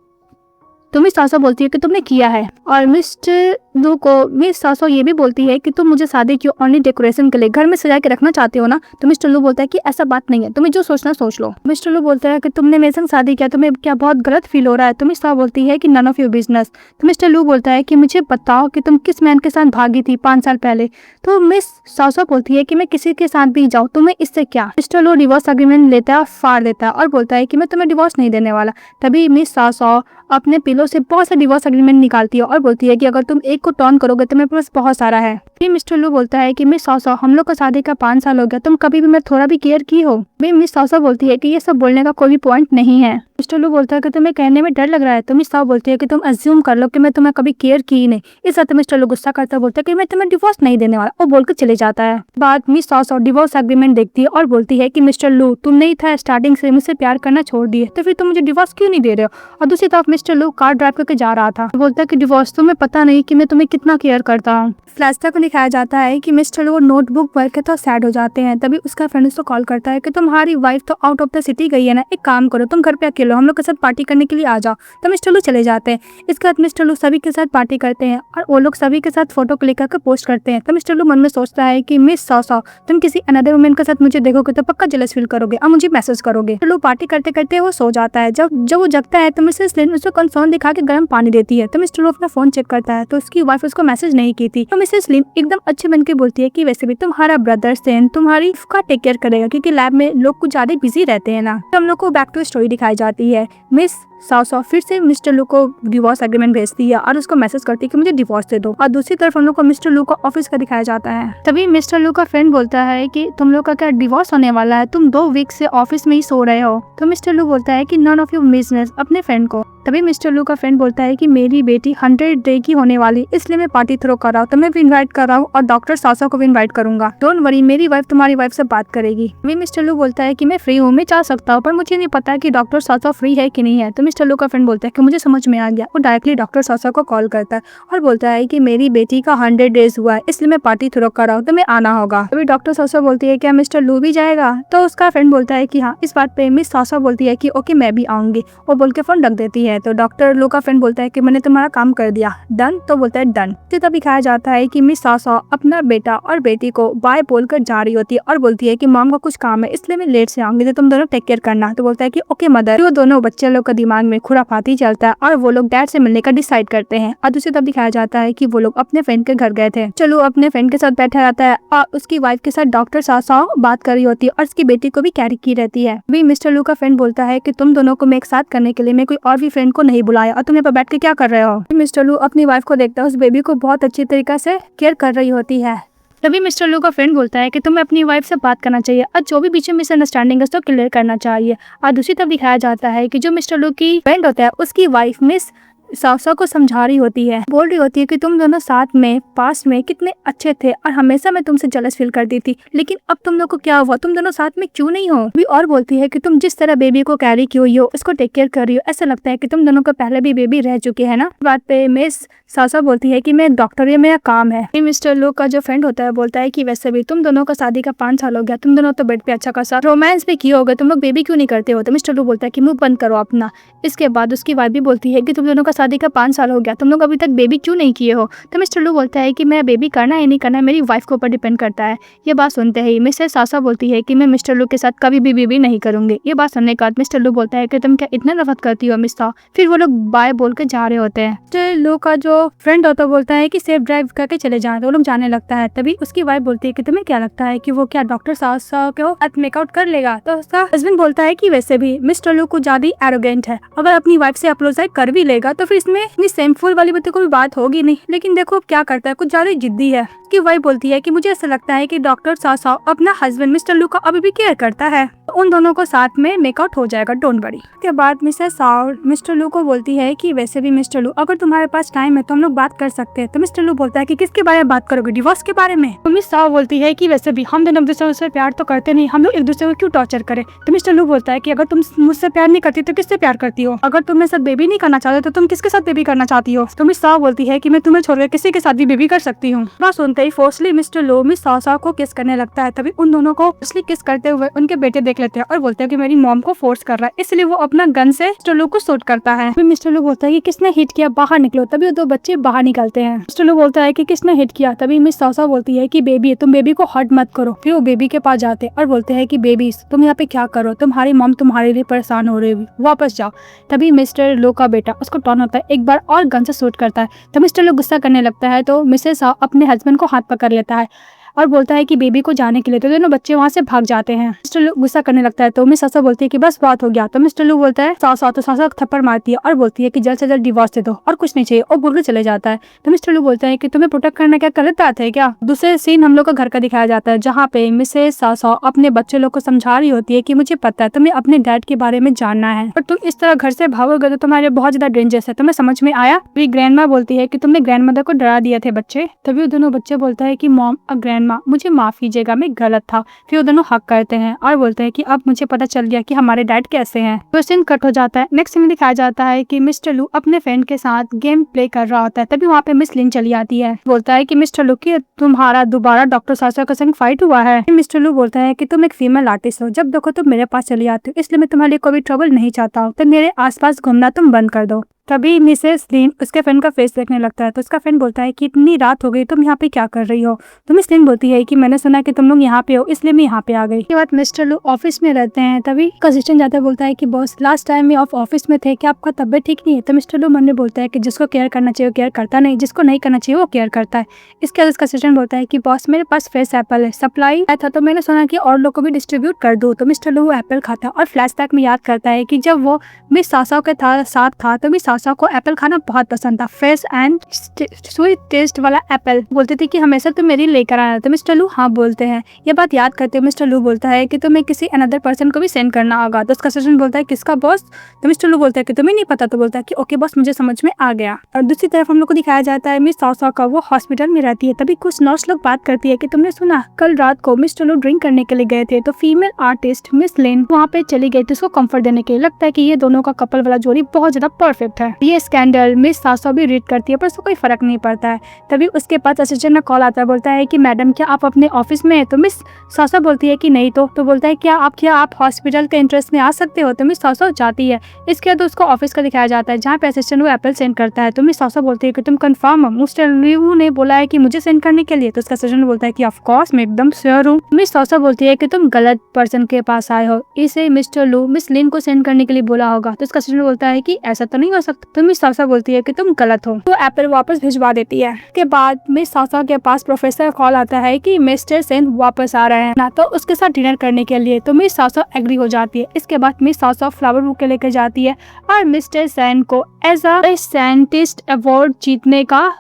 मिस सासा बोलती है कि तुमने किया है। और मिस्टर लू को मिस सासा ये भी बोलती है कि तुम मुझे शादी की ओनली डेकोरेशन के लिए घर में सजा के रखना चाहते हो ना? तो मिस्टर लू बोलता है कि ऐसा बात नहीं है, तुम्हें जो सोचना सोच लो। मिस्टर लू बोलता है कि तुमने मेरे संग शादी किया, तुम्हें क्या बहुत गलत फील हो रहा है? तो मिस सासा बोलती है कि नन ऑफ योर बिजनेस। तो मिस्टर लू बोलता है कि मुझे बताओ कि तुम किस मैन के साथ भागी थी 5 साल पहले? तो मिस सासा बोलती है कि मैं किसी के साथ भी जाऊँ तुम्हें इससे क्या? मिस्टर लू डिवोर्स एग्रीमेंट लेता है, फाड़ देता है और बोलता है कि मैं तुम्हें डिवोर्स नहीं देने वाला। तभी मिस सासा अपने पिलो से बहुत सा डिवोर्स एग्रीमेंट निकालती है और बोलती है कि अगर तुम एक को टर्न करोगे तो मेरे पास बहुत सारा है। फिर मिस्टर लू बोलता है कि मिस सासा हम लोग का शादी का 5 साल हो गया, तुम कभी भी मैं थोड़ा भी केयर की हो? भी मिस सासा बोलती है कि ये सब बोलने का कोई भी पॉइंट नहीं है। मिस्टर लू बोलता है कि तुम्हें कहने में डर लग रहा है। तो मिस सासा बोलती है कि तुम अज्यूम कर लो कि मैं तुम्हें कभी केयर की ही नहीं। इस बात मिस्टर लू गुस्सा करता बोलता है कि मैं तुम्हें डिवोर्स नहीं देने वाला, और बोलकर चले जाता है। बाद मिस सासा डिवोर्स एग्रीमेंट देखती है और बोलती है कि मिस्टर लू तुम नहीं था स्टार्टिंग से मुझसे प्यार करना छोड़ दिए, तो फिर तुम मुझे डिवोर्स क्यों नहीं दे रहे हो? और दूसरी तरफ मिस्टर लू कार ड्राइव करके जा रहा था, बोलता है कि डिवोर्स तुम्हें पता नहीं कि मैं तुम्हें कितना केयर करता हूँ। फ्लैशबैक को दिखाया जाता है कि मिस्टर लू नोटबुक पढ़ के तो सैड हो जाते हैं। तभी उसका फ्रेंड उसको कॉल करता है कि तुम्हारी वाइफ तो आउट ऑफ द सिटी गई है ना, एक काम करो तुम घर पे अकेले हो, हम लोग के साथ पार्टी करने के लिए आ जाओ। तो मिस्टर लू चले जाते हैं। इसके बाद मिस्टर लू सभी के साथ पार्टी करते हैं और वो लोग सभी के साथ फोटो क्लिक करके पोस्ट करते हैं। तो मिस्टर लू मन में सोचता है कि मिस सासा तुम किसी अनदर वुमेन के साथ मुझे देखोगे तो पक्का जेलस फील करोगे और मुझे मैसेज करोगे। मिस्टर लू पार्टी करते करते वो सो जाता है। जब वो जगता है तो मिसेस लिन उसको कंसर्न दिखा के गर्म पानी देती है। तो मिस्टर लू अपना फोन चेक करता है तो उसकी वाइफ उसको मैसेज नहीं की थी। तो मिसेस लिन एकदम अच्छे बन के बोलती है कि वैसे भी तुम्हारा ब्रदर सेन तुम्हारी का टेक केयर करेगा, क्योंकि लैब में लोग कुछ ज्यादा बिजी रहते हैं ना। तो हम लोग को बैक टू स्टोरी दिखाई जाती है। मिस सासा फिर से मिस्टर लू को डिवोर्स एग्रीमेंट भेजती है और उसको मैसेज करती है कि मुझे डिवोर्स दे दो। और दूसरी तरफ हम लोग को मिस्टर लू का ऑफिस का दिखाया जाता है। तभी मिस्टर लू का फ्रेंड बोलता है कि तुम लोग का क्या डिवोर्स होने वाला है? तुम 2 वीक से ऑफिस में ही सो रहे हो। तो मिस्टर लू बोलता है कि नन ऑफ योर बिजनेस अपने फ्रेंड को। तभी मिस्टर लू का फ्रेंड बोलता है कि मेरी बेटी 100 डे की होने वाली, इसलिए मैं पार्टी थ्रो कर रहा हूँ, तुम्हें भी इन्वाइट कर रहा हूँ और डॉक्टर सासा को भी इन्वाइट करूंगा। डोंट वरी, मेरी वाइफ तुम्हारी वाइफ से बात करेगी। तभी मिस्टर लू बोलता है कि मैं फ्री हूँ, मैं जा सकता हूँ, पर मुझे नहीं पता कि डॉक्टर सासा फ्री है कि नहीं है। तो मिस्टर लू का फ्रेंड बोलता है कि मुझे समझ में आ गया। वो डायरेक्टली डॉक्टर सासा को कॉल करता है और बोलता है कि मेरी बेटी का 100 डेज हुआ है, इसलिए मैं पार्टी थ्रो कर रहा हूँ, तुम्हें आना होगा। तभी डॉक्टर सासा बोलती है क्या मिस्टर लू भी जाएगा? तो उसका फ्रेंड बोलता है कि हाँ। इस बात पे मिस सासा बोलती है कि ओके मैं भी आऊंगी, और बोल के फोन रख देती है। तो डॉक्टर लू का फ्रेंड बोलता है कि मैंने तुम्हारा काम कर दिया, डन? तो बोलता है डन। तब दिखाया जाता है कि मिस सासा अपना बेटा और बेटी को बाय बोलकर जा रही होती है और बोलती है कि मॉम का कुछ काम है इसलिए मैं लेट से आऊंगी, तो तुम दोनों टेक केयर करना। तो बोलता है कि ओके मदर। वो दोनों बच्चे लोग का दिमाग में खुराफाती चलता है और वो लोग डैड से मिलने का डिसाइड करते हैं। और दूसरी तरफ दिखाया जाता है कि वो लोग अपने फ्रेंड के घर गए थे। चलो अपने फ्रेंड के साथ बैठा रहता है और उसकी वाइफ के साथ डॉक्टर सासा बात कर रही होती है और उसकी बेटी को भी कैरी की रहती है। अभी मिस्टर लू का फ्रेंड बोलता है कि तुम दोनों को मैं एक साथ करने के लिए मैं कोई और भी फ्रेंड को नहीं बुलाया और तुम यहाँ पर बैठ के क्या कर रहे हो? मिस्टर लू अपनी वाइफ को देखता है, उस बेबी को बहुत अच्छी तरीके से केयर कर रही होती है। तभी मिस्टर लू का फ्रेंड बोलता है कि तुम्हें अपनी वाइफ से बात करना चाहिए और जो भी बीच में मिसअंडरस्टैंडिंग है उसको क्लियर करना चाहिए। और दूसरी तरफ दिखाया जाता है कि जो मिस्टर लू की फ्रेंड होता है उसकी वाइफ मिस सासा को समझा रही होती है, बोल रही होती है कि तुम दोनों साथ में पास में कितने अच्छे थे और हमेशा मैं तुमसे जेलस फील करती थी, लेकिन अब तुम लोग को क्या हुआ, तुम दोनों साथ में क्यों नहीं हो? भी और बोलती है कि तुम जिस तरह बेबी को कैरी की हुई हो, उसको टेक केयर कर रही हो, ऐसा लगता है कि तुम दोनों को पहले भी बेबी रह चुके हैं ना। बात पे मिस सासा बोलती है कि मैं डॉक्टर, ये मेरा काम है। मिस्टर लू का जो फ्रेंड होता है बोलता है कि वैसे भी तुम दोनों का शादी का 5 साल हो गया, तुम दोनों तो बेड पे अच्छा खासा रोमांस भी किए होगे, तुम लोग बेबी क्यों नहीं करते हो? तो मिस्टर लू बोलता है कि मुंह बंद करो अपना। इसके बाद उसकी वाइफ भी बोलती है कि तुम दोनों का शादी का 5 साल हो गया, तुम लोग अभी तक बेबी क्यों नहीं किए हो? तो मिस्टर लू बोलता है कि मैं बेबी करना है नहीं करना है मेरी वाइफ के ऊपर डिपेंड करता है। ये बात सुनते ही मिसेस सासा बोलती है कि मैं मिस्टर लू के साथ कभी भी बेबी नहीं करूंगी। ये बात सुनने के बाद मिस्टर लू बोलता है कि तुम क्या इतना नफरत करती हो मिस साओ। फिर वो लोग बाय बोल के जा रहे होते हैं। मिस्टर लू का जो फ्रेंड होता है बोलता है कि सेफ ड्राइव करके चले जाए, तो वो लोग जाने लगता है। तभी उसकी वाइफ बोलती है कि तुम्हें क्या लगता है कि वो क्या डॉक्टर सासा को मेकआउट कर लेगा? तो उसका हस्बैंड बोलता है कि वैसे भी मिस्टर लू कुछ ज्यादा एरोगेंट है, अगर अपनी वाइफ से अप्रोच कर भी लेगा तो फिर इसमें इतनी सेमफुल वाली बातें कोई बात होगी नहीं। लेकिन देखो क्या करता है, कुछ ज्यादा जिद्दी है। उसकी वाइफ बोलती है कि मुझे ऐसा लगता है कि डॉक्टर सासा अपना हस्बैंड मिस्टर लू का अभी भी केयर करता है, तो उन दोनों को साथ में मेकआउट हो जाएगा, डोंट वरी। उसके बाद मिसेस साओ मिस्टर लू को बोलती है कि वैसे भी मिस्टर लू अगर तुम्हारे पास टाइम है तो हम लोग बात कर सकते हैं। तो मिस्टर लू बोलता है कि किसके बारे में बात करोगे, डिवोर्स के बारे में? तो मिस साओ बोलती है कि वैसे भी हम दोनों एक दूसरे से प्यार तो करते नहीं, हम लोग एक दूसरे को क्यों टॉर्चर करें? तो मिस्टर लू बोलता है कि अगर तुम मुझसे प्यार नहीं करती तो किससे प्यार करती हो? अगर तुम मेरे साथ बेबी नहीं करना चाहते तो तुम किसके साथ बेबी करना चाहती हो? तो मिस साओ बोलती है कि मैं तुम्हें छोड़कर किसी के साथ भी बेबी कर सकती हूँ। बात सुनते ही फोर्सली मिस्टर लू मिस साओ को किस करने लगता है। तभी उन दोनों को फोर्सली किस करते हुए उनके बेटे देख लेते हैं और बोलते हैं कि मेरी मॉम को फोर्स कर रहा है, इसलिए वो अपना गन से मिस्टर लू को शूट करता है। फिर मिस्टर लू बोलता है कि किसने हिट किया, बाहर निकलो। तभी वो दो बच्चे बाहर निकलते हैं। मिस्टर लू बोलता है कि किसने हिट किया। तभी मिस साओ बोलती है कि बेबी है, तुम बेबी को हर्ट मत करो। फिर वो बेबी के पास जाते और बोलते हैं कि बेबी तुम यहाँ पे क्या करो, तुम्हारी मॉम तुम्हारे लिए परेशान हो रही है, वापस जाओ। तभी मिस्टर लू का बेटा उसको टर्न होता है, एक बार और गन से शूट करता है। तो मिस्टर लू गुस्सा करने लगता है, तो मिसेस साओ अपने हस्बैंड को हाथ पकड़ लेता है और बोलता है कि बेबी को जाने के लिए। तो दोनों बच्चे वहाँ से भाग जाते हैं। मिस्टर लू गुस्सा करने लगता है, तो मिस सासा बोलती है कि बस बात हो गया। तो मिस्टर लू बोलता है सासा, तो सासा थप्पड़ मारती है और बोलती है कि जल्द से जल्द डिवोर्स दे दो और कुछ नहीं चाहिए, और बोल के चले जाता है। तो मिस्टर लू बोलता है कि तुम्हें प्रोटेक्ट करना क्या गलत बात है क्या? दूसरे सीन हम लोग का घर का दिखाया जाता है, जहाँ पे मिसेस सासा अपने बच्चे लोग को समझा रही होती है कि मुझे पता है तुम्हें अपने डैड के बारे में जानना है, पर तुम इस तरह घर से भागोगे तो तुम्हारे बहुत ज्यादा डेंजरस है, तुम्हें समझ में आया? फिर ग्रैंड माँ बोलती है कि तुमने ग्रैंड मदर को डरा दिए थे बच्चे। तभी वो दोनों बच्चे बोलता है कि मॉम और ग्रैंड माँ मुझे माफ कीजिएगा, मैं गलत था। फिर वो दोनों हक करते हैं और बोलते हैं कि अब मुझे पता चल गया कि हमारे डैड कैसे हैं। तो सीन कट हो जाता है। नेक्स्ट सीन दिखाया जाता है कि मिस्टर लू अपने फ्रेंड के साथ गेम प्ले कर रहा होता है। तभी वहाँ पे मिस लिन चली आती है, बोलता है कि मिस्टर लू की तुम्हारा दोबारा डॉक्टर सासा के संग फाइट हुआ है। मिस्टर लू बोलता है कि तुम एक फीमेल आर्टिस्ट हो, जब देखो तुम मेरे पास चली आती हो, इसलिए मैं तुम्हारे लिए कोई ट्रबल नहीं चाहता हूँ, तो मेरे आसपास घूमना तुम बंद कर दो। तभी मिसेस लिन उसके फ्रेंड का फेस देखने लगता है, तो उसका फ्रेंड बोलता है कि इतनी रात हो गई, तुम यहाँ पे क्या कर रही हो? तो मिस लिन बोलती है कि मैंने सुना कि तुम लोग यहाँ पे हो, इसलिए मैं यहाँ पे आ गई। इसके बाद मिस्टर लू ऑफिस में रहते हैं। तभी असिस्टेंट जाता है, बोलता है कि बॉस लास्ट टाइम में आप ऑफिस में थे, क्या आपका तबियत ठीक नहीं है? तो मिस्टर लू मन में बोलता है कि जिसको केयर करना चाहिए वो केयर करता नहीं, जिसको नहीं करना चाहिए वो केयर करता है। इसके बाद उसका असिस्टेंट बोलता है कि बॉस मेरे पास फ्रेश एप्पल है, सप्लाई आया था तो मैंने सुना कि और लोग को भी डिस्ट्रीब्यूट कर दो। तो मिस्टर लू एप्पल खाता है और फ्लैशबैक में याद करता है कि जब वो मिस सासा के साथ था तो मिस सासा को एप्पल खाना बहुत पसंद था, फ्रेश एंड स्वीट टेस्ट वाला एप्पल। बोलते थे कि हमेशा तुम मेरे लेकर आना। तो मिस्टर लू हाँ बोलते हैं। ये बात याद करते हुए मिस्टर लू बोलता है कि तुम्हें किसी अनदर पर्सन को भी सेंड करना होगा। तो उसका असिस्टेंट बोलता है किसका बॉस? तो मिस्टर लू बोलता है कि तुम्हें नहीं पता। तो बोलता है कि ओके बॉस, मुझे समझ में आ गया। और दूसरी तरफ हम लोग को दिखाया जाता है मिस सासा का वो हॉस्पिटल में रहती है। तभी कुछ नर्स लोग बात करती है कि तुमने सुना कल रात को मिस्टर लू ड्रिंक करने के लिए गए थे, तो फीमेल आर्टिस्ट मिस लेन वहाँ पे चली गई थी उसको कंफर्ट देने के लिए। लगता है कि ये दोनों का कपल वाला जोड़ी बहुत ज्यादा परफेक्ट है। ये स्कैंडल मिस सासा भी रीड करती है पर उसको कोई फर्क नहीं पड़ता है। तभी उसके पास असिस्टेंट का कॉल आता है, बोलता है कि मैडम क्या आप अपने ऑफिस में है? तो मिस सासा बोलती है कि नहीं। तो बोलता है क्या आप हॉस्पिटल के इंटरेस्ट में आ सकते हो? तो मिस सासा जाती है। इसके बाद उसको ऑफिस का दिखाया जाता है जहाँ पे असिस्टेंट वो एप्पल सेंड करता है। तो मिस सासा बोलती है कि तुम कंफर्म हो? मिस्टर लू ने बोला है कि मुझे सेंड करने के लिए। तो उसका असिस्टेंट बोलता है कि ऑफ कोर्स मैं एकदम श्योर हूँ। मिस सासा बोलती है कि तुम गलत पर्सन के पास आए हो, इसे मिस्टर लू मिस लिन को सेंड करने के लिए बोला होगा। तो उसका असिस्टेंट बोलता है कि ऐसा तो नहीं हो सकता। तो मिस सासा बोलती है कि तुम गलत हो, तो एप्पल वापस भिजवा देती है। के बाद मिस सासा के पास प्रोफेसर कॉल आता है कि मिस्टर सेन वापस आ रहे हैं ना, तो उसके साथ डिनर करने के लिए। तो मिस सासा एग्री हो जाती है। इसके बाद मिस सासा फ्लावर बुके लेकर जाती है और मिस्टर सेन को एज अ साइंटिस्ट अवार्ड जीतने का